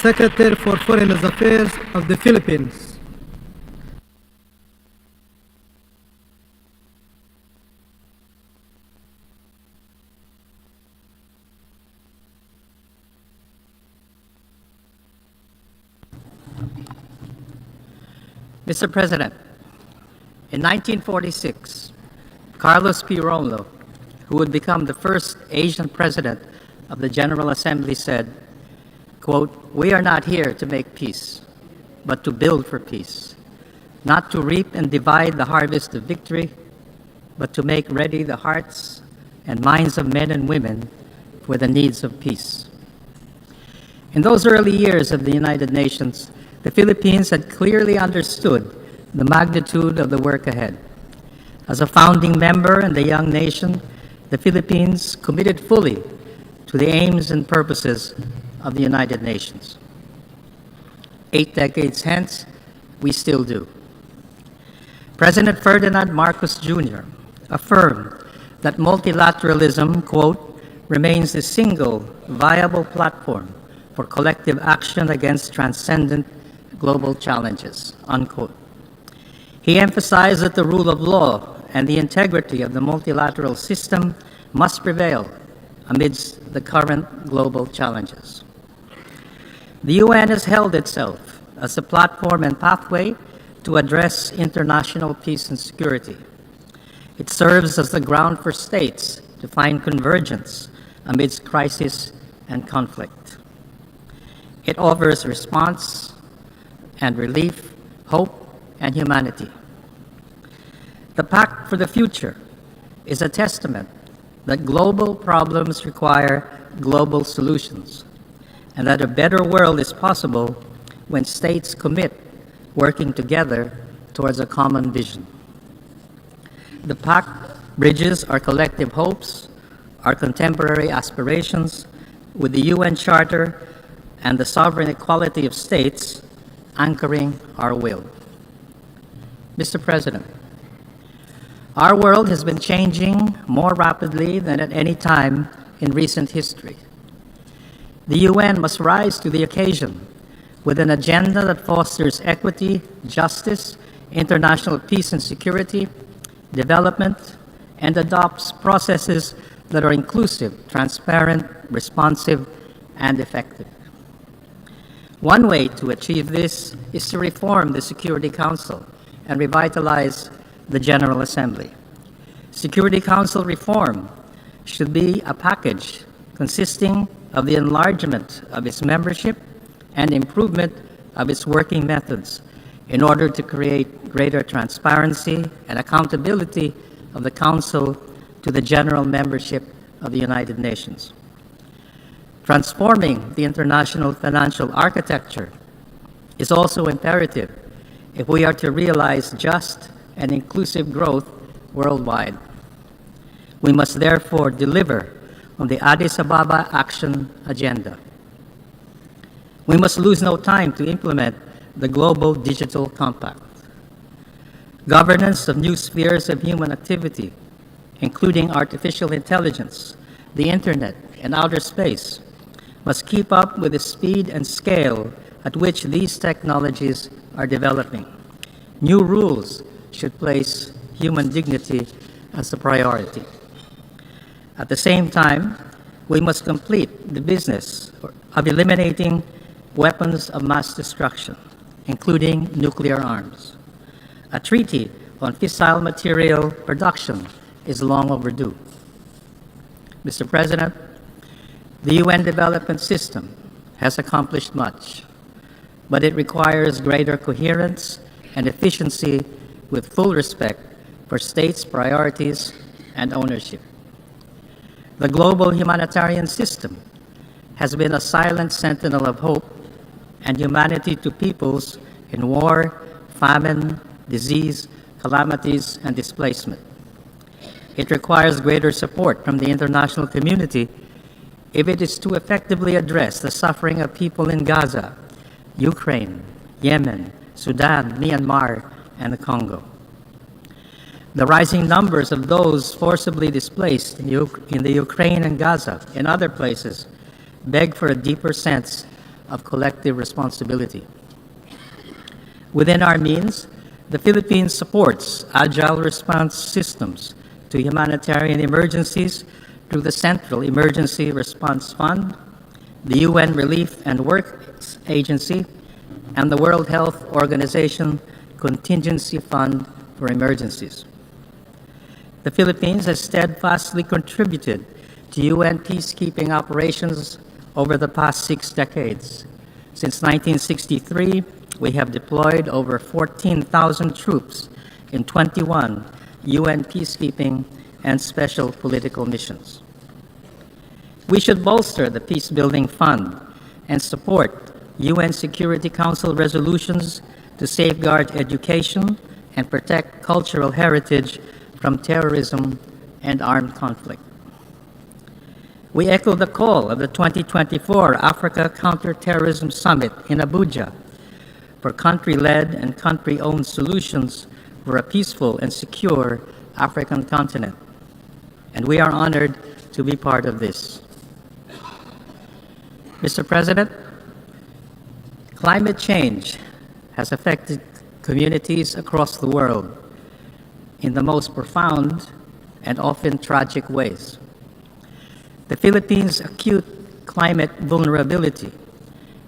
Secretary for Foreign Affairs of the Philippines. Mr. President, in 1946, Carlos P. Romlo, who would become the first Asian president of the General Assembly, said, quote, "We are not here to make peace, but to build for peace, not to reap and divide the harvest of victory, but to make ready the hearts and minds of men and women for the needs of peace." In those early years of the United Nations, the Philippines had clearly understood the magnitude of the work ahead. As a founding member and a young nation, the Philippines committed fully to the aims and purposes of the United Nations. 8 decades hence, we still do. President Ferdinand Marcos Jr. affirmed that multilateralism, quote, "remains the single viable platform for collective action against transcendent global challenges," unquote. He emphasized that the rule of law and the integrity of the multilateral system must prevail amidst the current global challenges. The UN has held itself as a platform and pathway to address international peace and security. It serves as the ground for states to find convergence amidst crisis and conflict. It offers response and relief, hope, and humanity. The Pact for the Future is a testament that global problems require global solutions, and that a better world is possible when states commit working together towards a common vision. The Pact bridges our collective hopes, our contemporary aspirations, with the UN Charter and the sovereign equality of states anchoring our will. Mr. President, Our world has been changing more rapidly than at any time in recent history. The UN must rise to the occasion with an agenda that fosters equity, justice, international peace and security, development, and adopts processes that are inclusive, transparent, responsive, and effective. One way to achieve this is to reform the Security Council and revitalize the General Assembly. Security Council reform should be a package consisting of the enlargement of its membership and improvement of its working methods in order to create greater transparency and accountability of the Council to the general membership of the United Nations. Transforming the international financial architecture is also imperative if we are to realize just and inclusive growth worldwide. We must therefore deliver on the Addis Ababa Action Agenda. We must lose no time to implement the Global Digital Compact. Governance of new spheres of human activity, including artificial intelligence, the internet, and outer space, must keep up with the speed and scale at which these technologies are developing. New rules should place human dignity as a priority. At the same time, we must complete the business of eliminating weapons of mass destruction, including nuclear arms. A treaty on fissile material production is long overdue. Mr. President, the UN development system has accomplished much, but it requires greater coherence and efficiency with full respect for states' priorities and ownership. The global humanitarian system has been a silent sentinel of hope and humanity to peoples in war, famine, disease, calamities, and displacement. It requires greater support from the international community if it is to effectively address the suffering of people in Gaza, Ukraine, Yemen, Sudan, Myanmar, and the Congo. The rising numbers of those forcibly displaced in the Ukraine and Gaza and other places beg for a deeper sense of collective responsibility. Within our means, the Philippines supports agile response systems to humanitarian emergencies through the Central Emergency Response Fund, the UN Relief and Works Agency, and the World Health Organization Contingency Fund for Emergencies. The Philippines has steadfastly contributed to UN peacekeeping operations over the past 6 decades. Since 1963, we have deployed over 14,000 troops in 21 UN peacekeeping and special political missions. We should bolster the Peacebuilding Fund and support UN Security Council resolutions to safeguard education and protect cultural heritage from terrorism and armed conflict. We echo the call of the 2024 Africa Counterterrorism Summit in Abuja for country-led and country-owned solutions for a peaceful and secure African continent. And we are honored to be part of this. Mr. President, climate change has affected communities across the world in the most profound and often tragic ways. The Philippines' acute climate vulnerability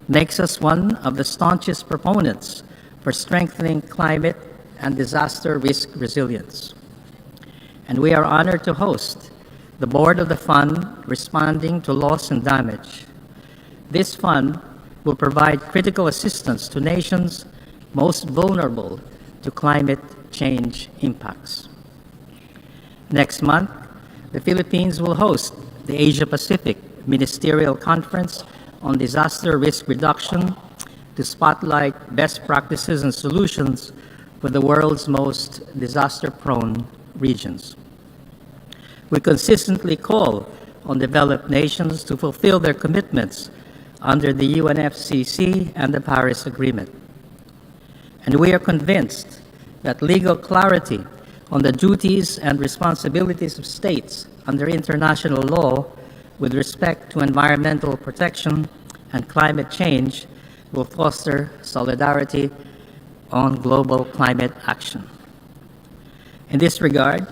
makes us one of the staunchest proponents for strengthening climate and disaster risk resilience. And we are honored to host the board of the fund responding to loss and damage. This fund will provide critical assistance to nations most vulnerable to climate change impacts. Next month, the Philippines will host the Asia-Pacific Ministerial Conference on Disaster Risk Reduction to spotlight best practices and solutions for the world's most disaster-prone regions. We consistently call on developed nations to fulfill their commitments under the UNFCCC and the Paris Agreement. And we are convinced that legal clarity on the duties and responsibilities of states under international law with respect to environmental protection and climate change will foster solidarity on global climate action. In this regard,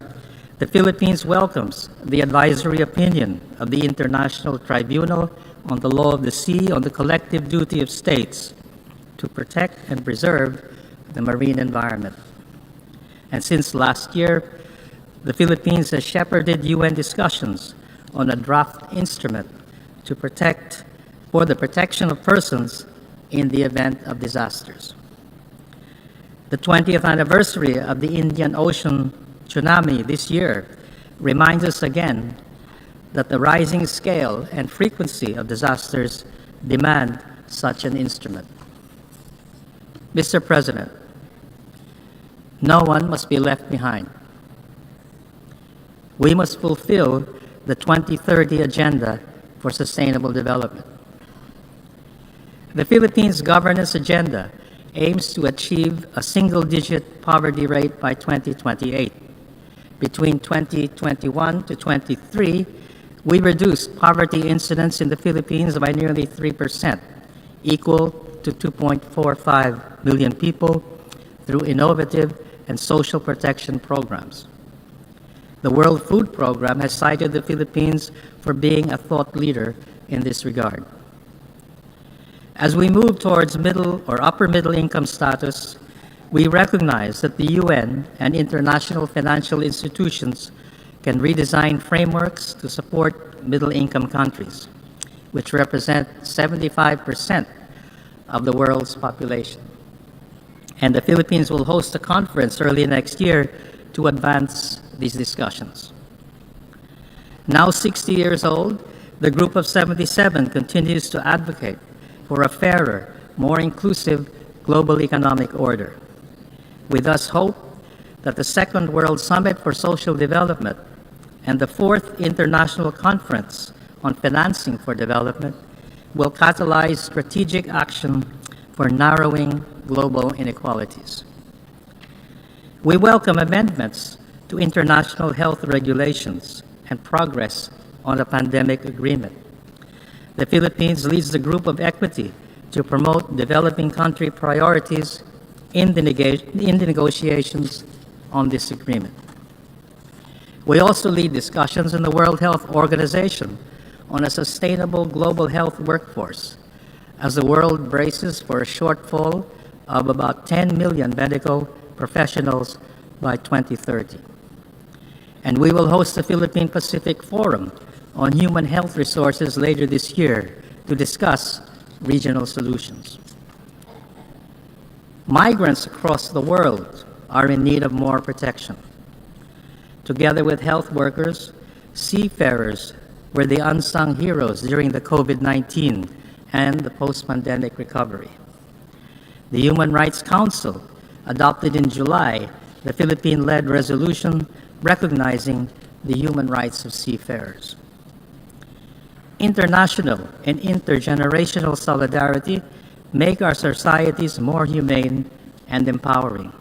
the Philippines welcomes the advisory opinion of the International Tribunal on the Law of the Sea on the collective duty of states to protect and preserve the marine environment. And since last year, the Philippines has shepherded UN discussions on a draft instrument for the protection of persons in the event of disasters. The 20th anniversary of the Indian Ocean tsunami this year reminds us again that the rising scale and frequency of disasters demand such an instrument. Mr. President, no one must be left behind. We must fulfill the 2030 Agenda for Sustainable Development. The Philippines Governance Agenda aims to achieve a single-digit poverty rate by 2028. Between 2021 to 23, we reduced poverty incidence in the Philippines by nearly 3%, equal to 2.45 million people, through innovative and social protection programs. The World Food Program has cited the Philippines for being a thought leader in this regard. As we move towards middle or upper middle income status, we recognize that the UN and international financial institutions can redesign frameworks to support middle income countries, which represent 75% of the world's population. And the Philippines will host a conference early next year to advance these discussions. Now 60 years old, the Group of 77 continues to advocate for a fairer, more inclusive global economic order. We thus hope that the Second World Summit for Social Development and the Fourth International Conference on Financing for Development will catalyze strategic action for narrowing global inequalities. We welcome amendments to international health regulations and progress on a pandemic agreement. The Philippines leads the Group of Equity to promote developing country priorities in the negotiations on this agreement. We also lead discussions in the World Health Organization on a sustainable global health workforce as the world braces for a shortfall of about 10 million medical professionals by 2030. And we will host the Philippine Pacific Forum on Human Health Resources later this year to discuss regional solutions. Migrants across the world are in need of more protection. Together with health workers, seafarers were the unsung heroes during the COVID-19 and the post-pandemic recovery. The Human Rights Council adopted in July the Philippine-led resolution recognizing the human rights of seafarers. International and intergenerational solidarity make our societies more humane and empowering.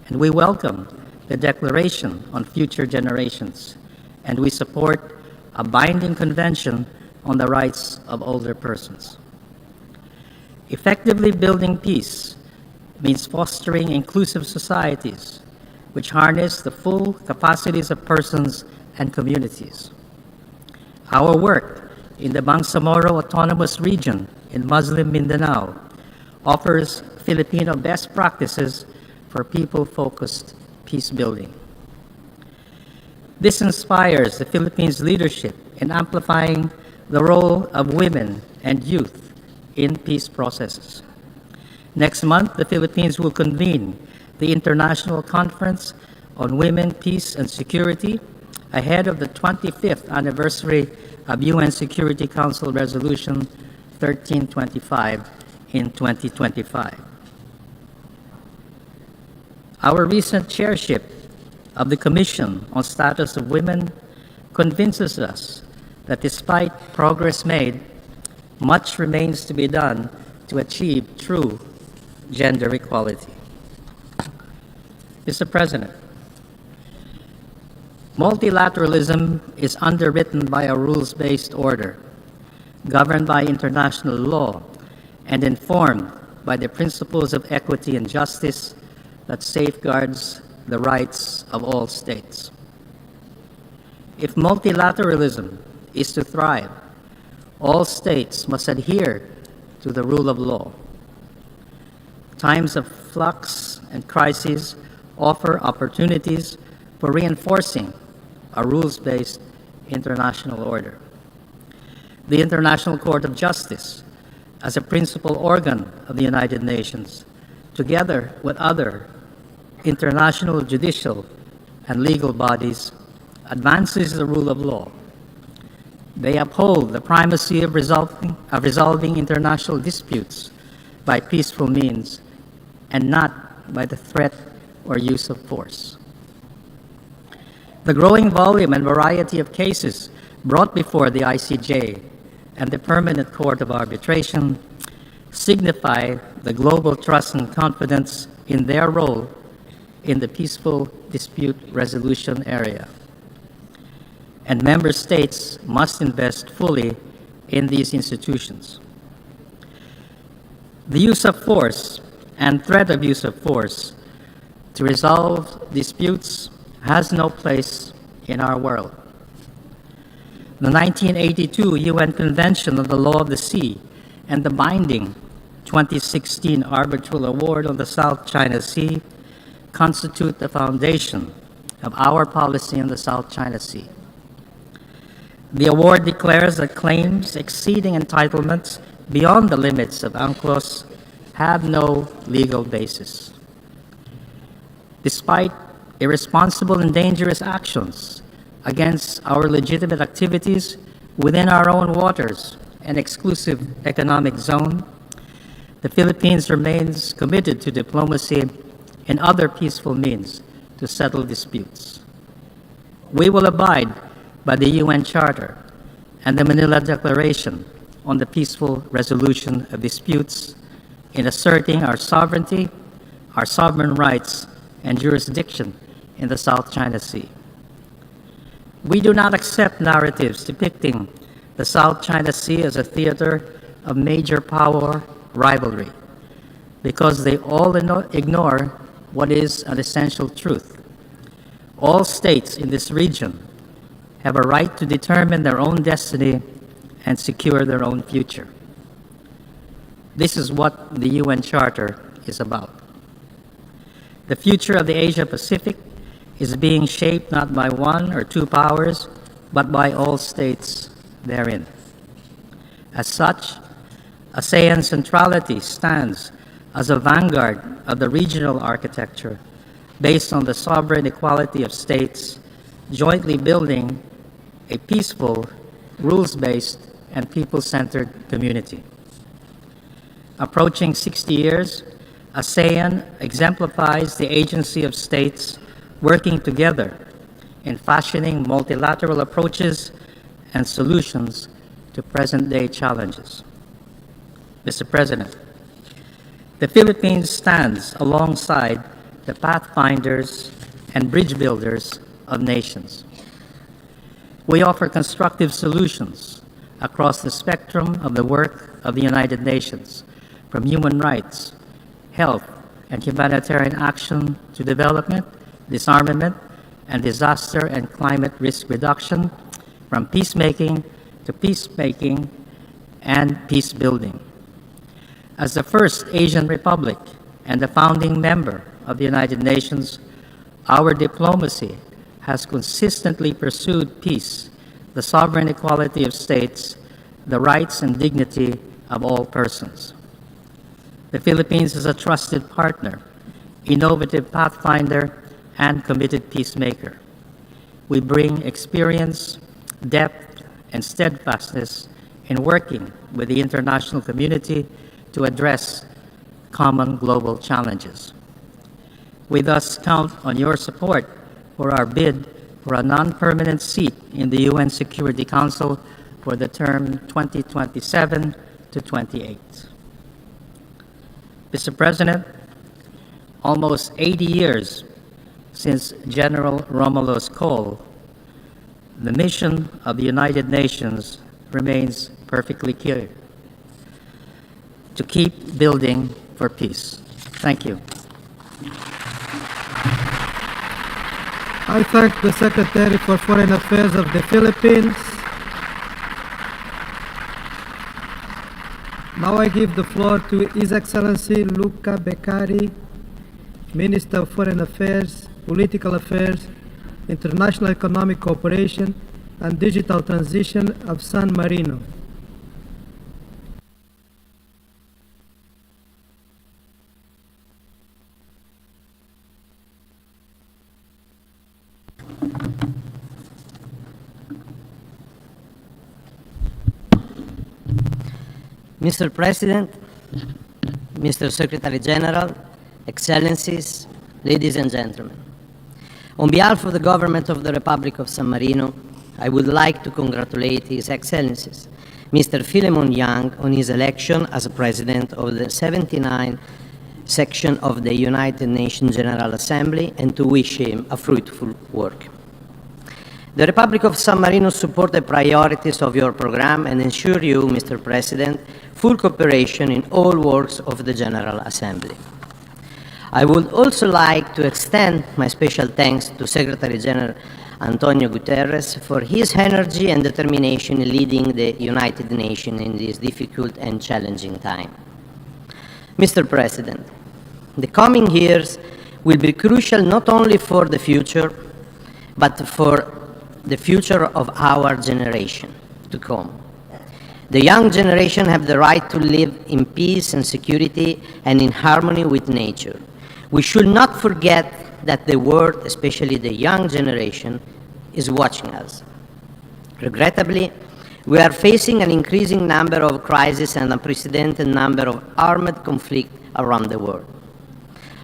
And we welcome the Declaration on Future Generations, and we support a binding convention on the rights of older persons. Effectively building peace means fostering inclusive societies which harness the full capacities of persons and communities. Our work in the Bangsamoro Autonomous Region in Muslim Mindanao offers Filipino best practices for people-focused peace building. This inspires the Philippines' leadership in amplifying the role of women and youth in peace processes. Next month, the Philippines will convene the International Conference on Women, Peace, and Security ahead of the 25th anniversary of UN Security Council Resolution 1325 in 2025. Our recent chairship of the Commission on Status of Women convinces us that despite progress made, much remains to be done to achieve true gender equality. Mr. President, Multilateralism is underwritten by a rules-based order, governed by international law, and informed by the principles of equity and justice that safeguards the rights of all states. If multilateralism is to thrive, all states must adhere to the rule of law. Times of flux and crises offer opportunities for reinforcing a rules-based international order. The International Court of Justice, as a principal organ of the United Nations, together with other international judicial and legal bodies, advances the rule of law. They uphold the primacy of resolving international disputes by peaceful means and not by the threat or use of force. The growing volume and variety of cases brought before the ICJ and the Permanent Court of Arbitration signify the global trust and confidence in their role in the peaceful dispute resolution area. And member states must invest fully in these institutions. The use of force and threat of use of force to resolve disputes has no place in our world. The 1982 UN Convention on the Law of the Sea and the binding 2016 Arbitral Award on the South China Sea constitute the foundation of our policy in the South China Sea. The award declares that claims exceeding entitlements beyond the limits of UNCLOS have no legal basis. Despite irresponsible and dangerous actions against our legitimate activities within our own waters and exclusive economic zone, the Philippines remains committed to diplomacy and other peaceful means to settle disputes. We will abide by the UN Charter and the Manila Declaration on the peaceful resolution of disputes in asserting our sovereignty, our sovereign rights, and jurisdiction in the South China Sea. We do not accept narratives depicting the South China Sea as a theater of major power rivalry, because they all ignore what is an essential truth. All states in this region have a right to determine their own destiny and secure their own future. This is what the UN Charter is about. The future of the Asia-Pacific is being shaped not by one or two powers, but by all states therein. As such, ASEAN centrality stands as a vanguard of the regional architecture based on the sovereign equality of states jointly building a peaceful, rules-based, and people-centered community. Approaching 60 years, ASEAN exemplifies the agency of states working together in fashioning multilateral approaches and solutions to present-day challenges. Mr. President, the Philippines stands alongside the pathfinders and bridge builders of nations. We offer constructive solutions across the spectrum of the work of the United Nations, from human rights, health, and humanitarian action to development, disarmament, and disaster and climate risk reduction, from peacemaking to peacemaking and peace building. As the first Asian republic and the founding member of the United Nations, our diplomacy has consistently pursued peace, the sovereign equality of states, the rights and dignity of all persons. The Philippines is a trusted partner, innovative pathfinder, and committed peacemaker. We bring experience, depth, and steadfastness in working with the international community to address common global challenges. We thus count on your support for our bid for a non-permanent seat in the UN Security Council for the term 2027 to 28. Mr. President, almost 80 years since General Romulo's call the mission of the United Nations remains perfectly clear: to keep building for peace. Thank you. I thank the Secretary for Foreign Affairs of the Philippines. Now I give the floor to His Excellency Luca Beccari, Minister of Foreign Affairs, Political Affairs, International Economic Cooperation, and Digital Transition of San Marino. Mr. President, Mr. Secretary General, Excellencies, ladies and gentlemen. On behalf of the Government of the Republic of San Marino, I would like to congratulate His Excellencies, Mr. Philemon Yang, on his election as President of the 79th section of the United Nations General Assembly, and to wish him a fruitful work. The Republic of San Marino supports the priorities of your program and ensure you, Mr. President, full cooperation in all works of the General Assembly. I would also like to extend my special thanks to Secretary General Antonio Guterres for his energy and determination in leading the United Nations in this difficult and challenging time. Mr. President, the coming years will be crucial not only for the future, but for the future of our generation to come. The young generation have the right to live in peace and security and in harmony with nature. We should not forget that the world, especially the young generation, is watching us. Regrettably, we are facing an increasing number of crises and unprecedented number of armed conflicts around the world.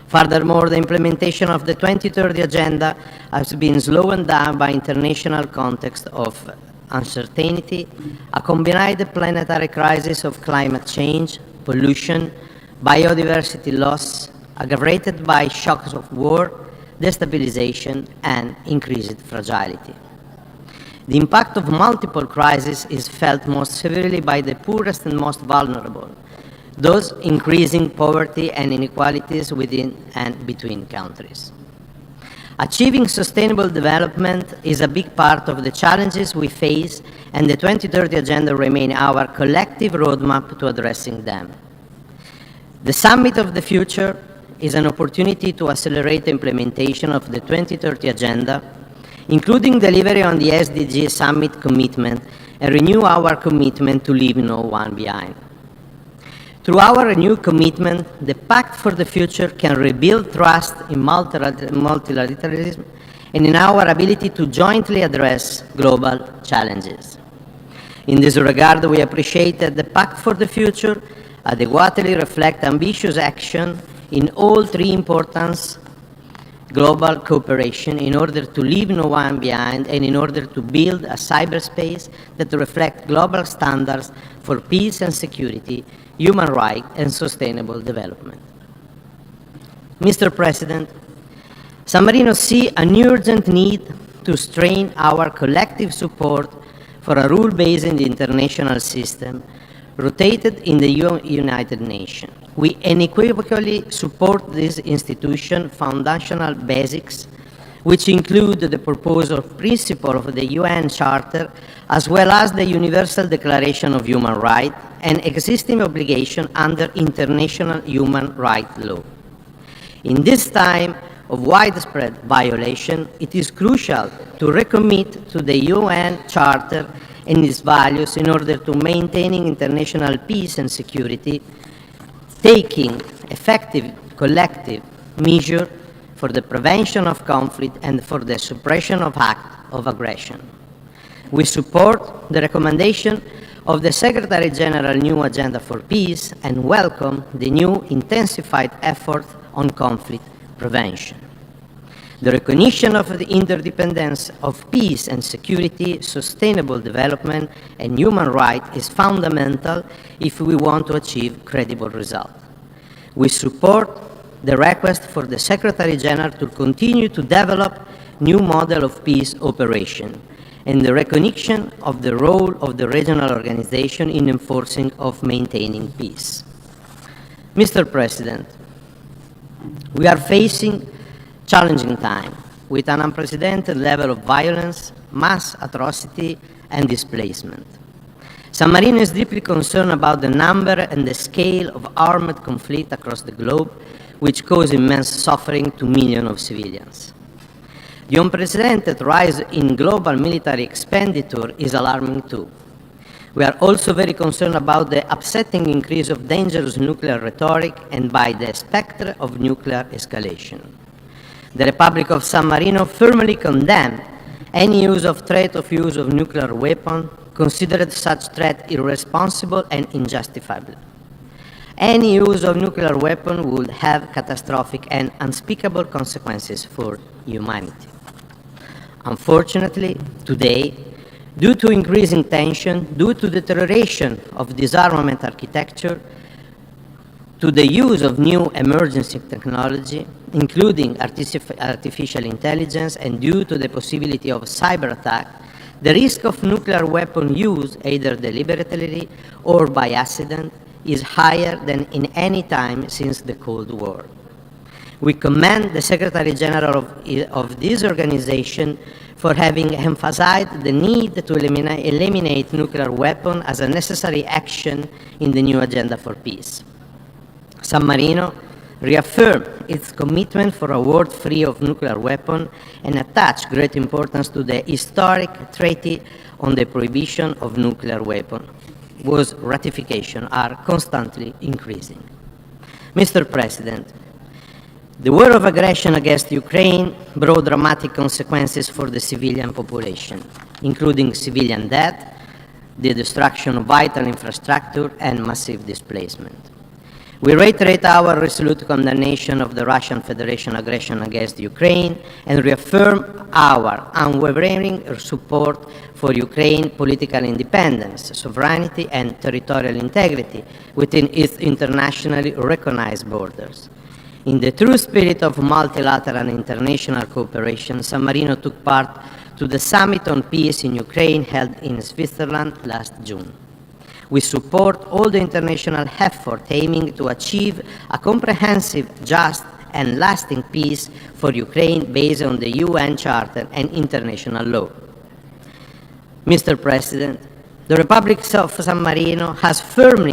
Furthermore, the implementation of the 2030 Agenda has been slowed down by international context of uncertainty, a combined planetary crisis of climate change, pollution, biodiversity loss, aggravated by shocks of war, destabilization, and increased fragility. The impact of multiple crises is felt most severely by the poorest and most vulnerable, thus increasing poverty and inequalities within and between countries. Achieving sustainable development is a big part of the challenges we face, and the 2030 Agenda remains our collective roadmap to addressing them. The Summit of the Future is an opportunity to accelerate the implementation of the 2030 Agenda, including delivery on the SDG Summit commitment, and renew our commitment to leave no one behind. Through our renewed commitment, the Pact for the Future can rebuild trust in multilateralism and in our ability to jointly address global challenges. In this regard, we appreciate that the Pact for the Future adequately reflects ambitious action in all three important global cooperation in order to leave no one behind and in order to build a cyberspace that reflects global standards for peace and security, human rights, and sustainable development. Mr. President, San Marino sees an urgent need to strengthen our collective support for a rule-based international system rooted in the United Nations. We unequivocally support this institution's foundational basics, which include the proposal principle of the UN Charter, as well as the Universal Declaration of Human Rights and existing obligations under international human rights law. In this time of widespread violation, it is crucial to recommit to the UN Charter and its values in order to maintain international peace and security, taking effective collective measures for the prevention of conflict and for the suppression of acts of aggression. We support the recommendation of the Secretary General new Agenda for Peace and welcome the new intensified effort on conflict prevention. The recognition of the interdependence of peace and security, sustainable development, and human rights is fundamental if we want to achieve credible results. We support the request for the Secretary General to continue to develop new model of peace operation and the recognition of the role of the regional organization in enforcing of maintaining peace. Mr. President, we are facing challenging time with an unprecedented level of violence, mass atrocity, and displacement. San Marino is deeply concerned about the number and the scale of armed conflict across the globe, which cause immense suffering to millions of civilians. The unprecedented rise in global military expenditure is alarming too. We are also very concerned about the upsetting increase of dangerous nuclear rhetoric and by the specter of nuclear escalation. The Republic of San Marino firmly condemns any use of threat of use of nuclear weapon, considered such threat irresponsible and unjustifiable. Any use of nuclear weapon would have catastrophic and unspeakable consequences for humanity. Unfortunately, today, due to increasing tension, due to deterioration of disarmament architecture, to the use of new emergency technology, including artificial intelligence, and due to the possibility of cyber attack, the risk of nuclear weapon use, either deliberately or by accident, is higher than in any time since the Cold War. We commend the Secretary General of this organization for having emphasized the need to eliminate nuclear weapons as a necessary action in the new agenda for peace. San Marino reaffirmed its commitment for a world free of nuclear weapons and attached great importance to the historic Treaty on the Prohibition of Nuclear Weapons, whose ratifications are constantly increasing. Mr. President, the war of aggression against Ukraine brought dramatic consequences for the civilian population, including civilian death, the destruction of vital infrastructure, and massive displacement. We reiterate our resolute condemnation of the Russian Federation aggression against Ukraine and reaffirm our unwavering support for Ukraine's political independence, sovereignty, and territorial integrity within its internationally recognized borders. In the true spirit of multilateral and international cooperation, San Marino took part to the Summit on Peace in Ukraine held in Switzerland last June. We support all the international effort aiming to achieve a comprehensive, just, and lasting peace for Ukraine based on the UN Charter and international law. Mr. President, the Republic of San Marino has firmly